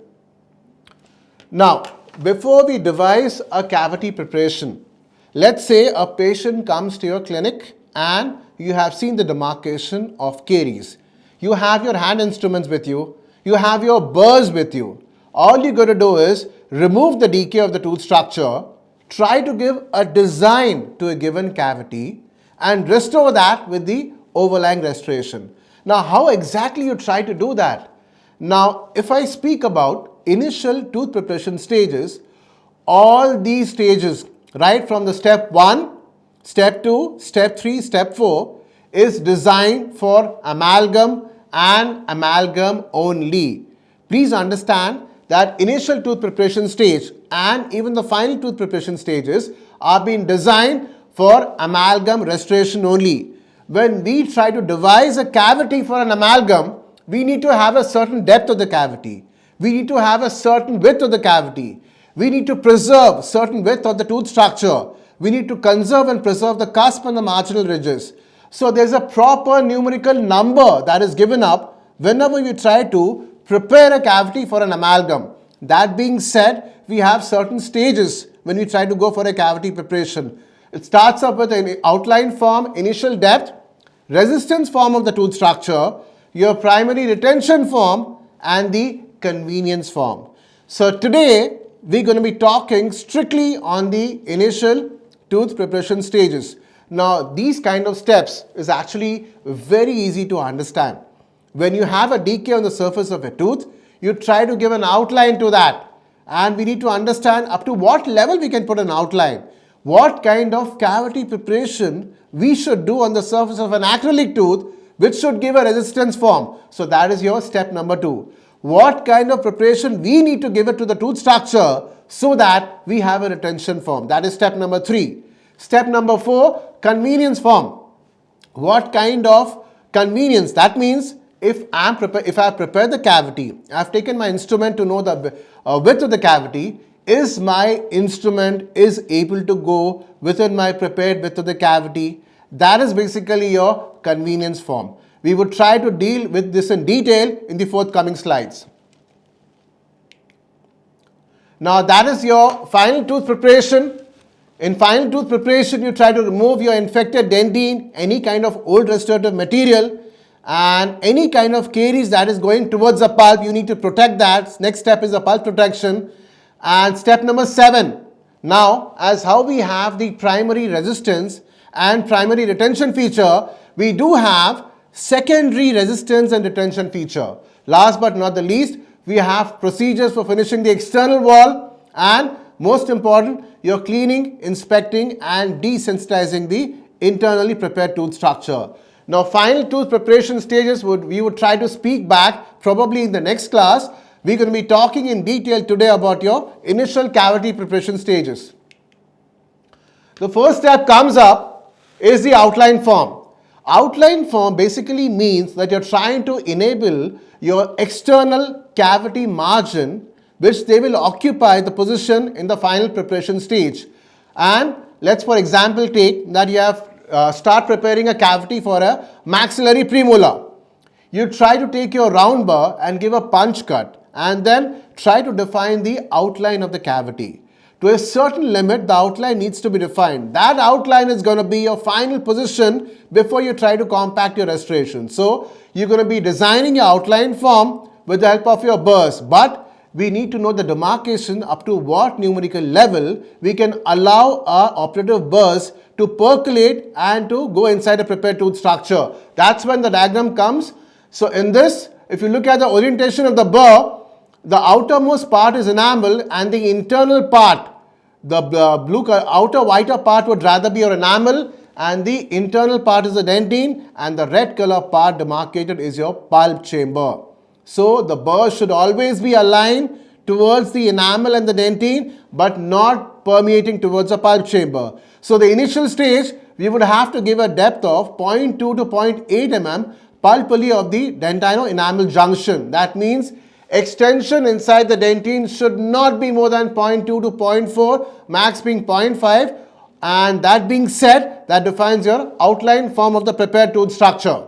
Now, before we devise a cavity preparation, let's say a patient comes to your clinic and you have seen the demarcation of caries. You have your hand instruments with you. You have your burrs with you. All you got to do is remove the decay of the tooth structure, try to give a design to a given cavity and restore that with the overlying restoration. Now, how exactly you try to do that? Now, if I speak about initial tooth preparation stages, all these stages, right from the step 1, step 2, step 3, step 4 is designed for amalgam and amalgam only. Please understand that initial tooth preparation stage and even the final tooth preparation stages are being designed for amalgam restoration only. When we try to devise a cavity for an amalgam, we need to have a certain depth of the cavity. We need to have a certain width of the cavity. We need to preserve certain width of the tooth structure. We need to conserve and preserve the cusp and the marginal ridges. So there's a proper numerical number that is given up whenever you try to prepare a cavity for an amalgam. That being said, we have certain stages when we try to go for a cavity preparation. It starts up with an outline form, initial depth, resistance form of the tooth structure, your primary retention form and the convenience form. So today we're going to be talking strictly on the initial tooth preparation stages. Now these kind of steps is actually very easy to understand. When you have a decay on the surface of a tooth, you try to give an outline to that, and we need to understand up to what level we can put an outline. What kind of cavity preparation we should do on the surface of an acrylic tooth which should give a resistance form. So that is your step number 2. What kind of preparation we need to give it to the tooth structure so that we have a retention form. That is step number 3. Step number 4, convenience form. What kind of convenience? That means if I have prepared the cavity, I have taken my instrument to know the width of the cavity. Is my instrument is able to go within my prepared width of the cavity? That is basically your convenience form. We would try to deal with this in detail in the forthcoming slides. Now that is your final tooth preparation. In final tooth preparation, you try to remove your infected dentine, any kind of old restorative material and any kind of caries that is going towards the pulp. You need to protect that. Next step is the pulp protection. And step number 7. Now, as how we have the primary resistance and primary retention feature, we do have secondary resistance and retention feature. Last but not the least, we have procedures for finishing the external wall and most important, you're cleaning, inspecting and desensitizing the internally prepared tooth structure. Now, final tooth preparation stages we would try to speak back probably in the next class. We're going to be talking in detail today about your initial cavity preparation stages. The first step comes up is the outline form. Outline form basically means that you're trying to enable your external cavity margin which they will occupy the position in the final preparation stage. And let's for example take that you have start preparing a cavity for a maxillary premolar. You try to take your round burr and give a punch cut and then try to define the outline of the cavity. to a certain limit, the outline needs to be defined. That outline is going to be your final position before you try to compact your restoration. So you're going to be designing your outline form with the help of your burrs, but we need to know the demarcation up to what numerical level we can allow our operative burrs to percolate and to go inside a prepared tooth structure. That's when the diagram comes. So in this, if you look at the orientation of the burr, the outermost part is enamel and the internal part, the outer whiter part would rather be your enamel, and the internal part is the dentine, and the red color part demarcated is your pulp chamber. So the burr should always be aligned towards the enamel and the dentine, but not permeating towards the pulp chamber. So the initial stage, we would have to give a depth of 0.2 to 0.8 mm pulpally of the dentino-enamel junction. That means extension inside the dentine should not be more than 0.2 to 0.4, max being 0.5. And that being said, that defines your outline form of the prepared tooth structure.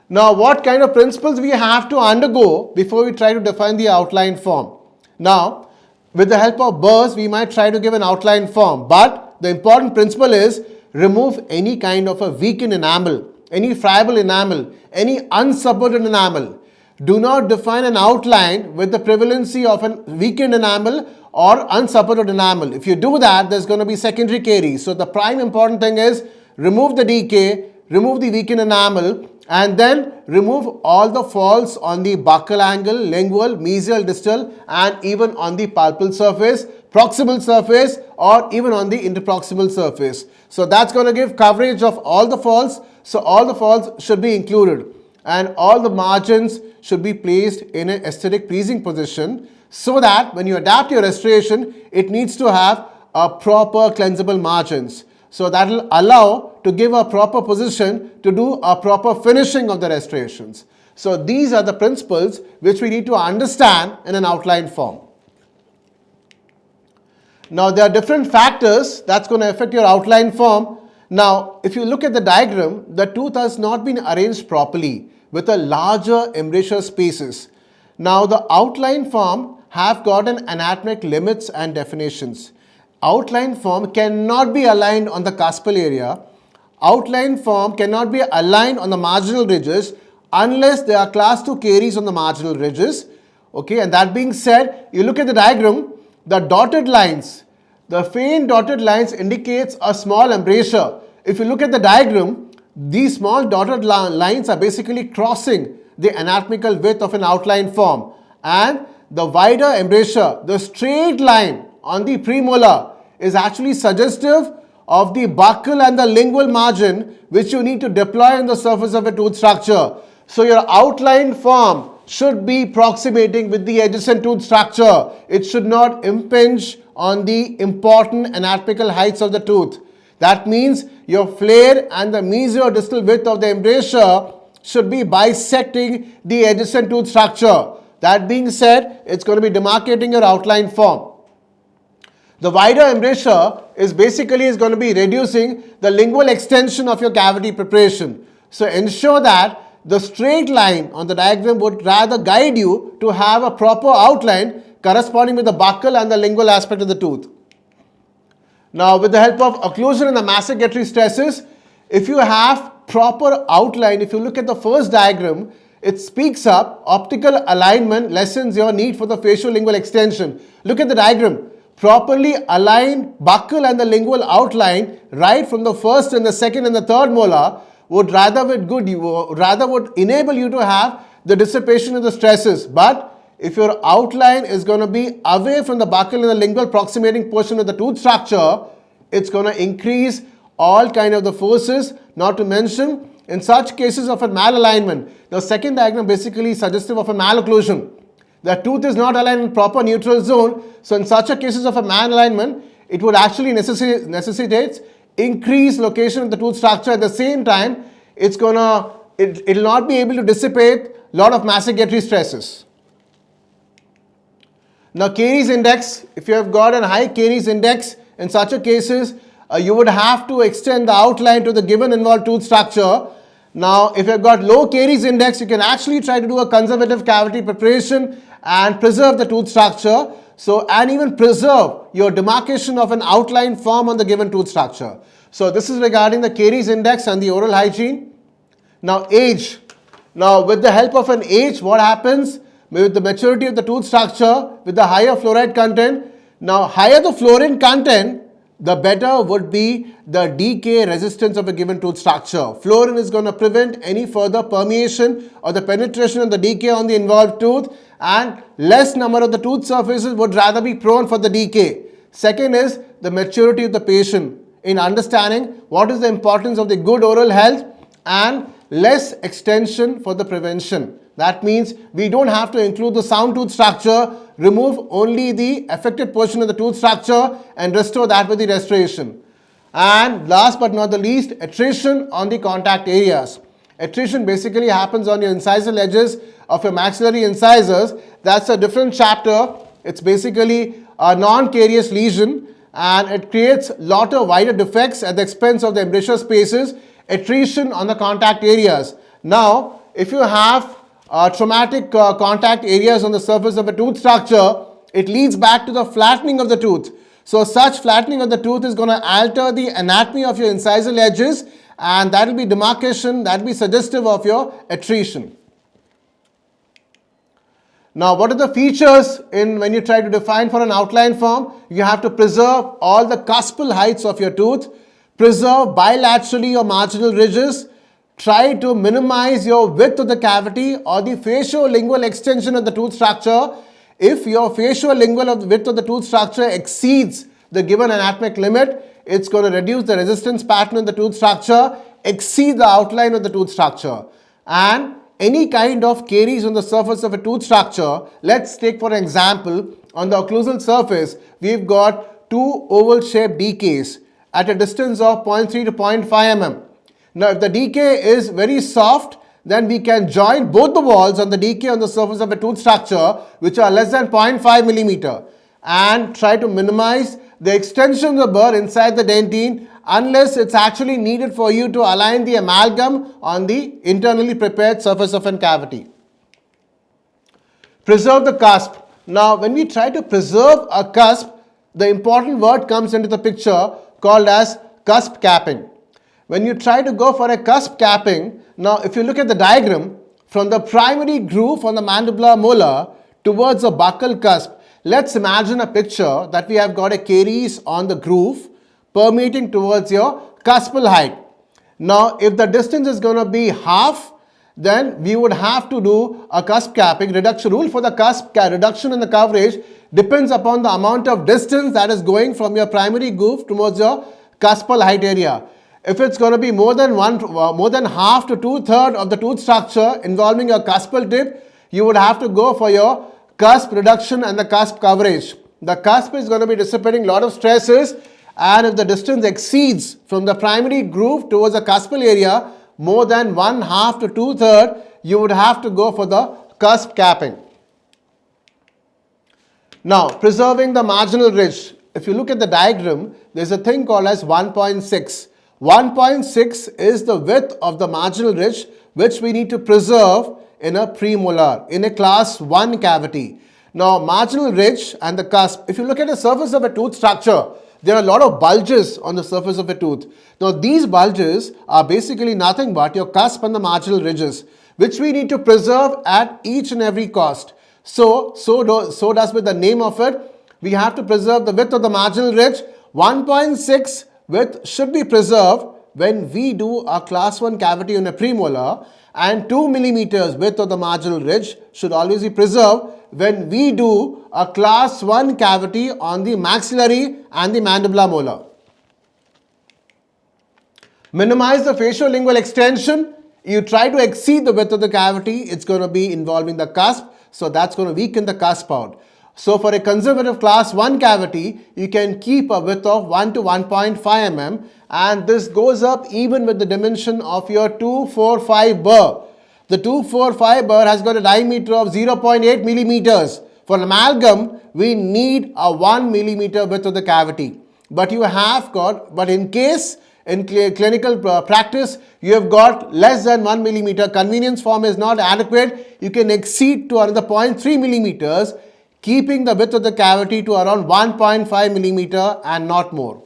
Now, what kind of principles we have to undergo before we try to define the outline form? Now, with the help of burrs, we might try to give an outline form, but the important principle is remove any kind of a weakened enamel, any friable enamel, any unsupported enamel. Do not define an outline with the prevalency of a weakened enamel or unsupported enamel. If you do that, there's going to be secondary caries. So the prime important thing is remove the decay, remove the weakened enamel, and then remove all the faults on the buccal angle, lingual, mesial, distal, and even on the pulpal surface, proximal surface, or even on the interproximal surface. So that's going to give coverage of all the faults. So all the faults should be included, and all the margins should be placed in an aesthetic pleasing position, so that when you adapt your restoration, it needs to have a proper cleansable margins. So that will allow to give a proper position to do a proper finishing of the restorations. So these are the principles which we need to understand in an outline form. Now there are different factors that's going to affect your outline form. Now if you look at the diagram, the tooth has not been arranged properly with a larger embrasure spaces. Now the outline form have got an anatomic limits and definitions. Outline form cannot be aligned on the cuspal area. Outline form cannot be aligned on the marginal ridges unless there are class 2 caries on the marginal ridges. Okay, and that being said, you look at the diagram, the dotted lines, the faint dotted lines indicates a small embrasure. If you look at the diagram, these small dotted lines are basically crossing the anatomical width of an outline form, and the wider embrasure, the straight line on the premolar, is actually suggestive of the buccal and the lingual margin which you need to deploy on the surface of a tooth structure. So your outline form should be approximating with the adjacent tooth structure. It should not impinge on the important anatomical heights of the tooth. That means your flare and the mesio-distal width of the embrasure should be bisecting the adjacent tooth structure. That being said, it's going to be demarcating your outline form. The wider embrasure is going to be reducing the lingual extension of your cavity preparation. So ensure that the straight line on the diagram would rather guide you to have a proper outline corresponding with the buccal and the lingual aspect of the tooth. Now with the help of occlusion and the massagetory stresses, if you have proper outline, if you look at the first diagram, it speaks up optical alignment lessens your need for the facial lingual extension. Look at the diagram. Properly aligned buccal and the lingual outline right from the first and the second and the third molar would would enable you to have the dissipation of the stresses. But if your outline is going to be away from the buccal and the lingual proximating portion of the tooth structure, it's going to increase all kind of the forces, not to mention in such cases of a malalignment. The second diagram basically is suggestive of a malocclusion. The tooth is not aligned in proper neutral zone. So in such a cases of a malalignment, it would actually necessitate increased location of the tooth structure. At the same time, it will not be able to dissipate a lot of massagetory stresses. Now caries index, if you have got a high caries index, in such a cases, you would have to extend the outline to the given involved tooth structure. Now if you have got low caries index, you can actually try to do a conservative cavity preparation and preserve the tooth structure. So, and even preserve your demarcation of an outline form on the given tooth structure. So, this is regarding the caries index and the oral hygiene. Now, age. Now, with the help of an age, what happens? With the maturity of the tooth structure, with the higher fluoride content. Now, higher the fluorine content, the better would be the decay resistance of a given tooth structure. Fluorine is going to prevent any further permeation or the penetration and the decay on the involved tooth, and less number of the tooth surfaces would rather be prone for the decay. Second is the maturity of the patient in understanding what is the importance of the good oral health and less extension for the prevention. That means we don't have to include the sound tooth structure, remove only the affected portion of the tooth structure and restore that with the restoration. And last but not the least, attrition on the contact areas. Attrition basically happens on your incisal edges of your maxillary incisors. That's a different chapter. It's basically a non-carious lesion and it creates lot of wider defects at the expense of the embrasure spaces. Attrition on the contact areas. Now, if you have traumatic contact areas on the surface of a tooth structure, it leads back to the flattening of the tooth. So, such flattening of the tooth is going to alter the anatomy of your incisal edges, and that will be demarcation, that will be suggestive of your attrition. Now, what are the features in when you try to define for an outline form? You have to preserve all the cuspal heights of your tooth, preserve bilaterally or marginal ridges, try to minimize your width of the cavity or the facial-lingual extension of the tooth structure. If your facial-lingual width of the tooth structure exceeds the given anatomic limit, it's going to reduce the resistance pattern in the tooth structure, exceed the outline of the tooth structure. And any kind of caries on the surface of a tooth structure, let's take for example, on the occlusal surface, we've got two oval-shaped decays at a distance of 0.3 to 0.5 mm. Now, if the decay is very soft, then we can join both the walls on the decay on the surface of a tooth structure, which are less than 0.5 millimeter, and try to minimize the extension of the burr inside the dentine unless it's actually needed for you to align the amalgam on the internally prepared surface of a cavity. Preserve the cusp. Now, when we try to preserve a cusp, the important word comes into the picture called as cusp capping. When you try to go for a cusp capping, now if you look at the diagram, from the primary groove on the mandibular molar towards the buccal cusp, let's imagine a picture that we have got a caries on the groove permeating towards your cuspal height. Now, if the distance is going to be half, then we would have to do a cusp capping. Reduction rule for the cusp reduction in the coverage depends upon the amount of distance that is going from your primary groove towards your cuspal height area. If it's going to be more than half to 2/3 of the tooth structure involving your cuspal tip, you would have to go for your cusp reduction and the cusp coverage. The cusp is going to be dissipating a lot of stresses, and if the distance exceeds from the primary groove towards the cuspal area more than 1/2 to 2/3, you would have to go for the cusp capping. Now, preserving the marginal ridge. If you look at the diagram, there's a thing called as 1.6. 1.6 is the width of the marginal ridge which we need to preserve in a premolar, in a class 1 cavity. Now, marginal ridge and the cusp, if you look at the surface of a tooth structure, there are a lot of bulges on the surface of a tooth. Now, these bulges are basically nothing but your cusp and the marginal ridges, which we need to preserve at each and every cost. So does with the name of it, we have to preserve the width of the marginal ridge. 1.6 width should be preserved when we do a class 1 cavity on a premolar, and 2 millimeters width of the marginal ridge should always be preserved when we do a class 1 cavity on the maxillary and the mandibular molar. Minimize the facial-lingual extension. You try to exceed the width of the cavity, it's going to be involving the cusp, so that's going to weaken the cusp out. So for a conservative class 1 cavity, you can keep a width of 1 to 1.5 mm, and this goes up even with the dimension of your 245 burr. The 245 burr has got a diameter of 0.8 millimeters. For amalgam, we need a 1 millimeter width of the cavity. But in case in clinical practice, you have got less than 1 millimeter, convenience form is not adequate, you can exceed to another 0.3 millimeters. keeping the width of the cavity to around 1.5 millimeter and not more.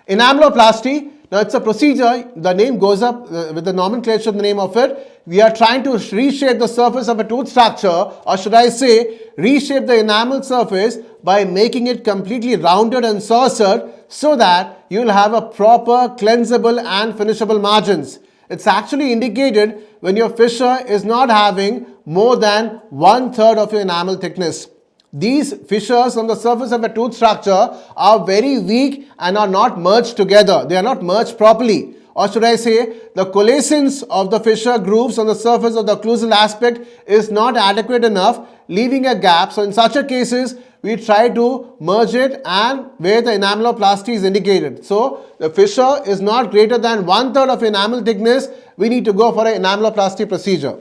Enameloplasty, now it's a procedure, the name goes up with the nomenclature, the name of it. We are trying to reshape the surface of a tooth structure, or should I say, reshape the enamel surface by making it completely rounded and saucered so that you will have a proper cleansable and finishable margins. It's actually indicated when your fissure is not having more than 1/3 of your enamel thickness. These fissures on the surface of a tooth structure are very weak and are not merged together. They are not merged properly. Or should I say, the coalescence of the fissure grooves on the surface of the occlusal aspect is not adequate enough, leaving a gap. So in such a cases, we try to merge it and where the enameloplasty is indicated. So the fissure is not greater than 1/3 of enamel thickness, we need to go for an enameloplasty procedure.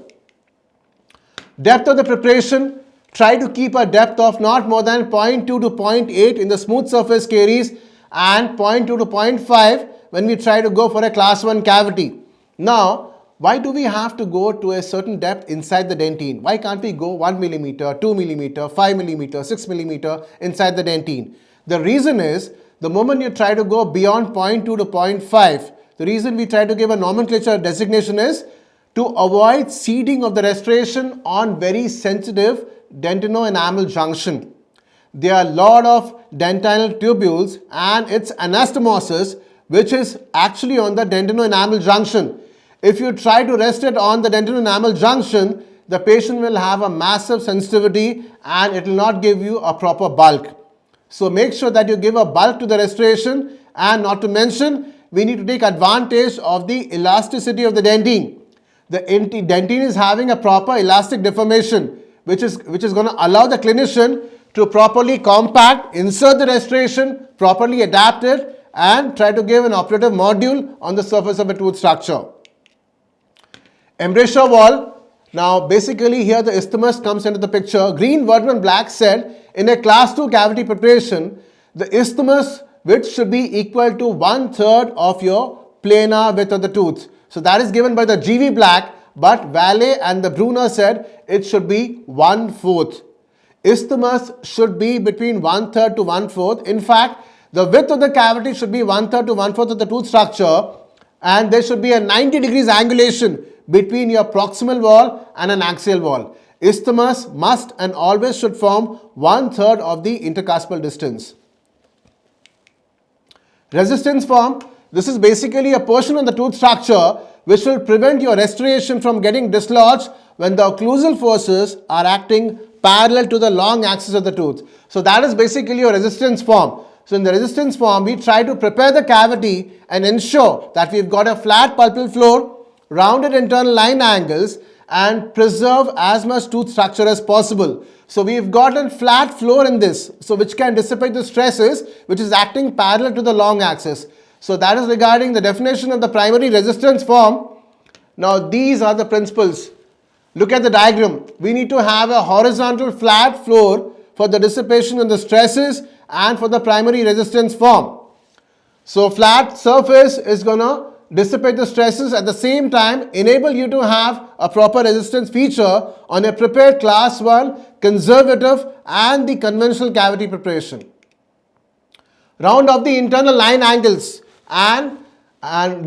Depth of the preparation, try to keep a depth of not more than 0.2 to 0.8 in the smooth surface caries and 0.2 to 0.5 when we try to go for a class 1 cavity. Now, why do we have to go to a certain depth inside the dentine? Why can't we go 1 millimeter, 2 millimeter, 5 millimeter, 6 millimeter inside the dentine? The reason is, the moment you try to go beyond 0.2 to 0.5, the reason we try to give a nomenclature designation is to avoid seeding of the restoration on very sensitive dentino-enamel junction. There are a lot of dentinal tubules and its anastomosis which is actually on the dentino-enamel junction. If you try to rest it on the dentino-enamel junction, the patient will have a massive sensitivity and it will not give you a proper bulk. So make sure that you give a bulk to the restoration, and not to mention, we need to take advantage of the elasticity of the dentine. The dentine is having a proper elastic deformation which is going to allow the clinician to properly compact, insert the restoration, properly adapt it and try to give an operative module on the surface of a tooth structure. Embrasure wall. Now basically here the isthmus comes into the picture. Green, Werdman, Black said in a class 2 cavity preparation, the isthmus width should be equal to 1/3 of your planar width of the tooth. So that is given by the GV Black, but Valet and the Brunner said it should be 1/4. Isthmus should be between 1/3 to 1/4. In fact, the width of the cavity should be 1/3 to 1/4 of the tooth structure, and there should be a 90 degrees angulation between your proximal wall and an axial wall. Isthmus must and always should form 1/3 of the intercuspal distance. Resistance form. This is basically a portion of the tooth structure which will prevent your restoration from getting dislodged when the occlusal forces are acting parallel to the long axis of the tooth. So that is basically your resistance form. So in the resistance form, we try to prepare the cavity and ensure that we've got a flat pulpal floor, rounded internal line angles, and preserve as much tooth structure as possible. So we've got a flat floor in this, so which can dissipate the stresses which is acting parallel to the long axis. So that is regarding the definition of the primary resistance form. Now these are the principles. Look at the diagram. We need to have a horizontal flat floor for the dissipation of the stresses and for the primary resistance form. So flat surface is going to dissipate the stresses, at the same time enable you to have a proper resistance feature on a prepared class 1, conservative and the conventional cavity preparation. Round off the internal line angles and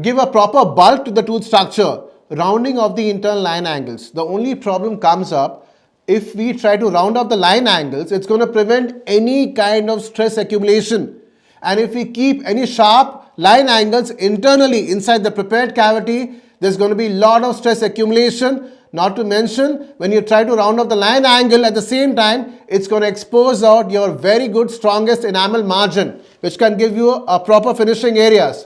give a proper bulk to the tooth structure. Rounding of the internal line angles. The only problem comes up if we try to round off the line angles, it's going to prevent any kind of stress accumulation. And if we keep any sharp line angles internally inside the prepared cavity, there's going to be a lot of stress accumulation. Not to mention, when you try to round off the line angle at the same time, it's going to expose out your very good strongest enamel margin, which can give you a proper finishing areas.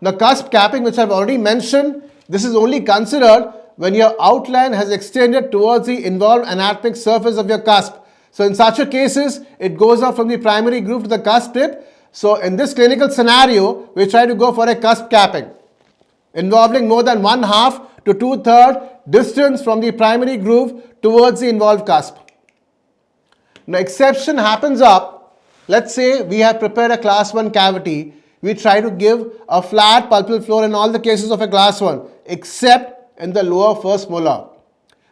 The cusp capping, which I've already mentioned, this is only considered when your outline has extended towards the involved anatomic surface of your cusp. So in such a cases, it goes up from the primary groove to the cusp tip. So in this clinical scenario, we try to go for a cusp capping, involving more than 1/2 to 2/3 distance from the primary groove towards the involved cusp. Now exception happens up. Let's say we have prepared a class 1 cavity. We try to give a flat pulpal floor in all the cases of a class 1, except in the lower first molar.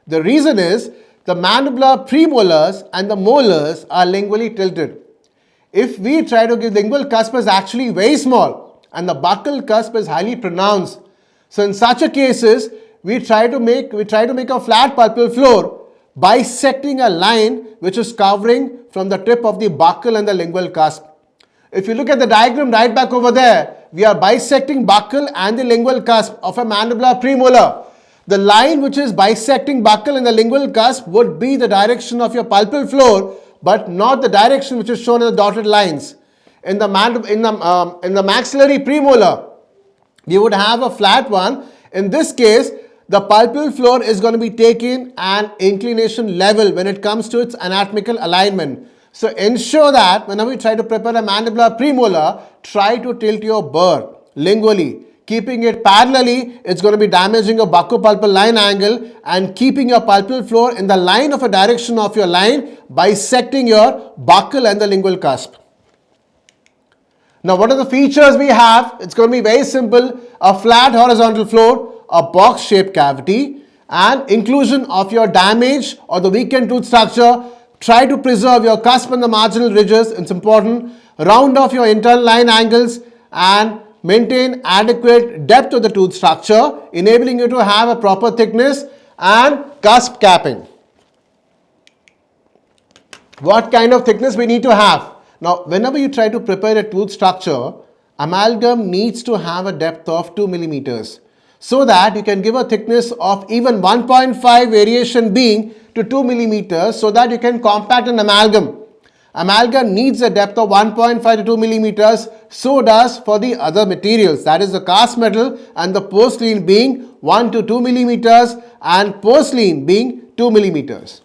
The reason is, the mandibular premolars and the molars are lingually tilted. If we try to give, lingual cusp is actually very small and the buccal cusp is highly pronounced. So in such a cases, we try to make a flat pulpal floor, bisecting a line which is covering from the tip of the buccal and the lingual cusp. If you look at the diagram right back over there, we are bisecting buccal and the lingual cusp of a mandibular premolar. The line which is bisecting buccal and the lingual cusp would be the direction of your pulpal floor, but not the direction which is shown in the dotted lines. In the maxillary premolar, we would have a flat one. In this case, the pulpal floor is going to be taking an inclination level when it comes to its anatomical alignment. So ensure that whenever you try to prepare a mandibular premolar, try to tilt your burr lingually. Keeping it parallelly, it's going to be damaging your bucco-pulpal line angle, and keeping your pulpal floor in the line of a direction of your line, bisecting your buccal and the lingual cusp. Now, what are the features we have? It's going to be very simple. A flat horizontal floor, a box-shaped cavity, and inclusion of your damaged or the weakened tooth structure. Try to preserve your cusp and the marginal ridges. It's important. Round off your internal line angles and maintain adequate depth of the tooth structure, enabling you to have a proper thickness and cusp capping. What kind of thickness we need to have? Now, whenever you try to prepare a tooth structure, amalgam needs to have a depth of 2 millimeters, so that you can give a thickness of even 1.5 variation being to 2 millimeters, so that you can compact an amalgam. Amalgam needs a depth of 1.5 to 2 millimeters, so does for the other materials, that is the cast metal and the porcelain being 1 to 2 millimeters and porcelain being 2 millimeters.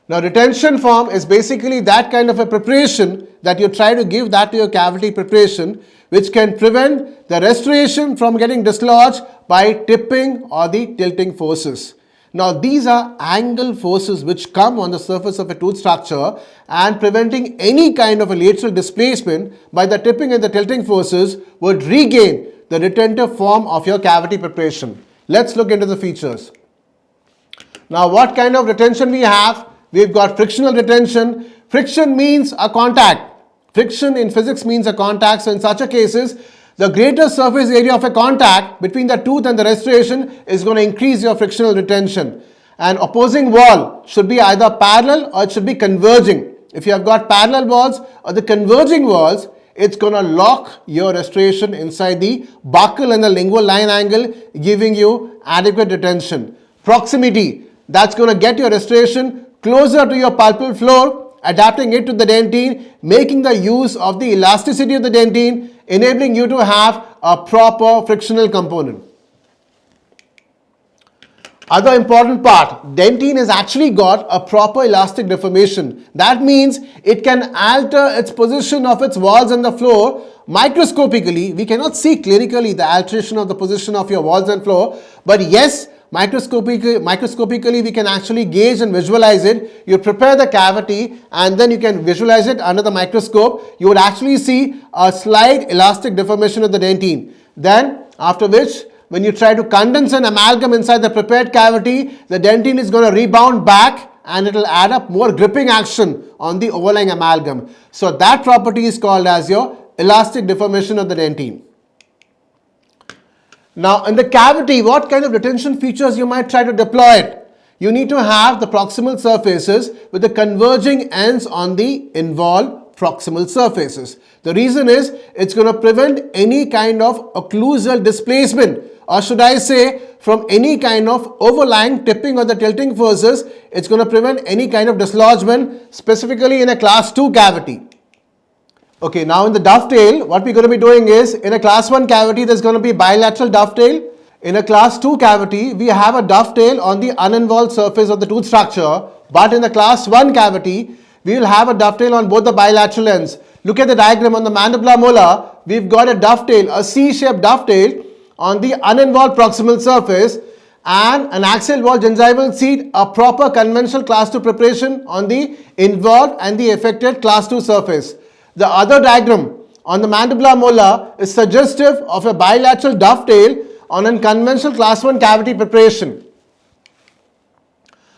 Now, retention form is basically that kind of a preparation that you try to give that to your cavity preparation, which can prevent the restoration from getting dislodged by tipping or the tilting forces. Now, these are angle forces which come on the surface of a tooth structure, and preventing any kind of a lateral displacement by the tipping and the tilting forces would regain the retentive form of your cavity preparation. Let's look into the features. Now, what kind of retention we have? We've got frictional retention. Friction means a contact. Friction in physics means a contact. So in such a cases, the greater surface area of a contact between the tooth and the restoration is going to increase your frictional retention. An opposing wall should be either parallel or it should be converging. If you have got parallel walls or the converging walls, it's going to lock your restoration inside the buccal and the lingual line angle, giving you adequate retention. Proximity, that's going to get your restoration closer to your pulpal floor, adapting it to the dentine, making the use of the elasticity of the dentine, enabling you to have a proper frictional component. Other important part, dentine has actually got a proper elastic deformation. That means it can alter its position of its walls and the floor microscopically. We cannot see clinically the alteration of the position of your walls and floor, but yes, microscopically we can actually gauge and visualize it. You prepare the cavity and then you can visualize it under the microscope. You would actually see a slight elastic deformation of the dentine. Then after which, when you try to condense an amalgam inside the prepared cavity, the dentine is going to rebound back and it will add up more gripping action on the overlying amalgam. So that property is called as your elastic deformation of the dentine. Now, in the cavity, what kind of retention features you might try to deploy it? You need to have the proximal surfaces with the converging ends on the involved proximal surfaces. The reason is it's going to prevent any kind of occlusal displacement, or should I say from any kind of overlying tipping or the tilting forces. It's going to prevent any kind of dislodgement, specifically in a class 2 cavity. Okay, now in the dovetail, what we're going to be doing is, in a class 1 cavity, there's going to be bilateral dovetail. In a class 2 cavity, we have a dovetail on the uninvolved surface of the tooth structure. But in the class 1 cavity, we will have a dovetail on both the bilateral ends. Look at the diagram on the mandibular molar. We've got a dovetail, a C-shaped dovetail on the uninvolved proximal surface, and an axial wall gingival seat, a proper conventional class 2 preparation on the involved and the affected class 2 surface. The other diagram on the mandibular molar is suggestive of a bilateral dovetail on a conventional class 1 cavity preparation.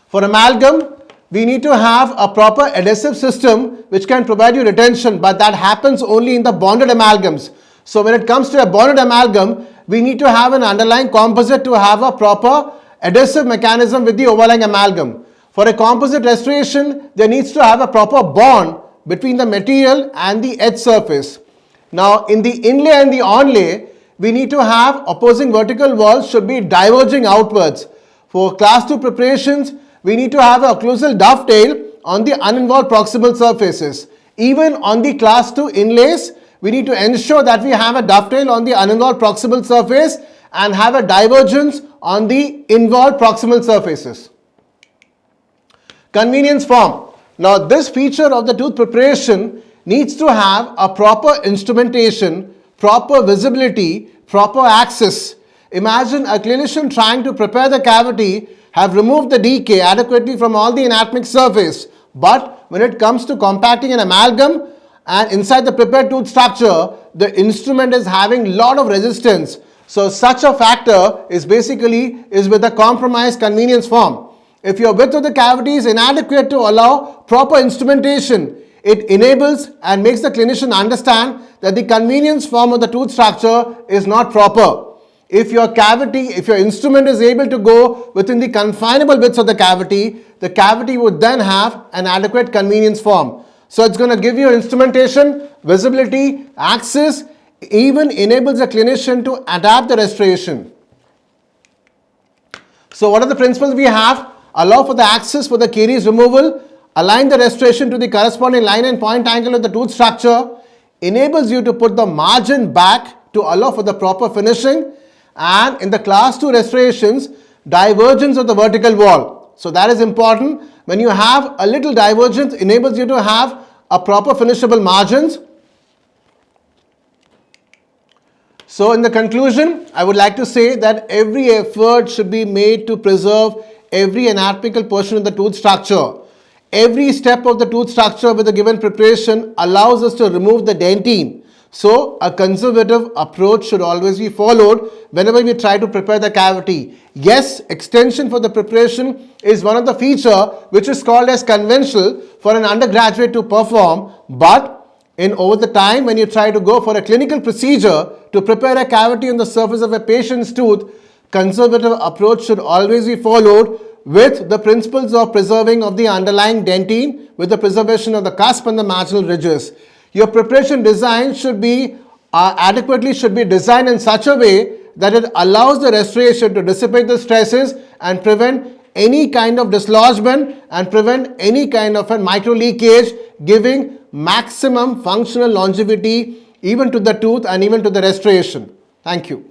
For amalgam, we need to have a proper adhesive system which can provide you retention, but that happens only in the bonded amalgams. So when it comes to a bonded amalgam, we need to have an underlying composite to have a proper adhesive mechanism with the overlying amalgam. For a composite restoration, there needs to have a proper bond between the material and the edge surface. Now in the inlay and the onlay, we need to have opposing vertical walls should be diverging outwards. For class 2 preparations, we need to have a occlusal dovetail on the uninvolved proximal surfaces. Even on the class 2 inlays, we need to ensure that we have a dovetail on the uninvolved proximal surface and have a divergence on the involved proximal surfaces. Convenience form. Now this feature of the tooth preparation needs to have a proper instrumentation, proper visibility, proper access. Imagine a clinician trying to prepare the cavity, have removed the decay adequately from all the anatomic surface, but when it comes to compacting an amalgam and inside the prepared tooth structure, the instrument is having lot of resistance. So such a factor is with a compromised convenience form. If your width of the cavity is inadequate to allow proper instrumentation, it enables and makes the clinician understand that the convenience form of the tooth structure is not proper. If your instrument is able to go within the confinable widths of the cavity would then have an adequate convenience form. So it's going to give you instrumentation, visibility, access, even enables the clinician to adapt the restoration. So what are the principles we have? Allow for the access for the caries removal, align the restoration to the corresponding line and point angle of the tooth structure, enables you to put the margin back to allow for the proper finishing, and in the class 2 restorations, divergence of the vertical wall. So that is important. When you have a little divergence, enables you to have a proper finishable margins. So in the conclusion, I would like to say that every effort should be made to preserve every anatomical portion of the tooth structure. Every step of the tooth structure with a given preparation allows us to remove the dentine. So a conservative approach should always be followed whenever we try to prepare the cavity. Yes, extension for the preparation is one of the feature which is called as conventional for an undergraduate to perform, but over the time when you try to go for a clinical procedure to prepare a cavity on the surface of a patient's tooth, conservative approach should always be followed with the principles of preserving of the underlying dentine with the preservation of the cusp and the marginal ridges. Your preparation design should be designed in such a way that it allows the restoration to dissipate the stresses and prevent any kind of dislodgement and prevent any kind of a micro leakage, giving maximum functional longevity even to the tooth and even to the restoration. Thank you.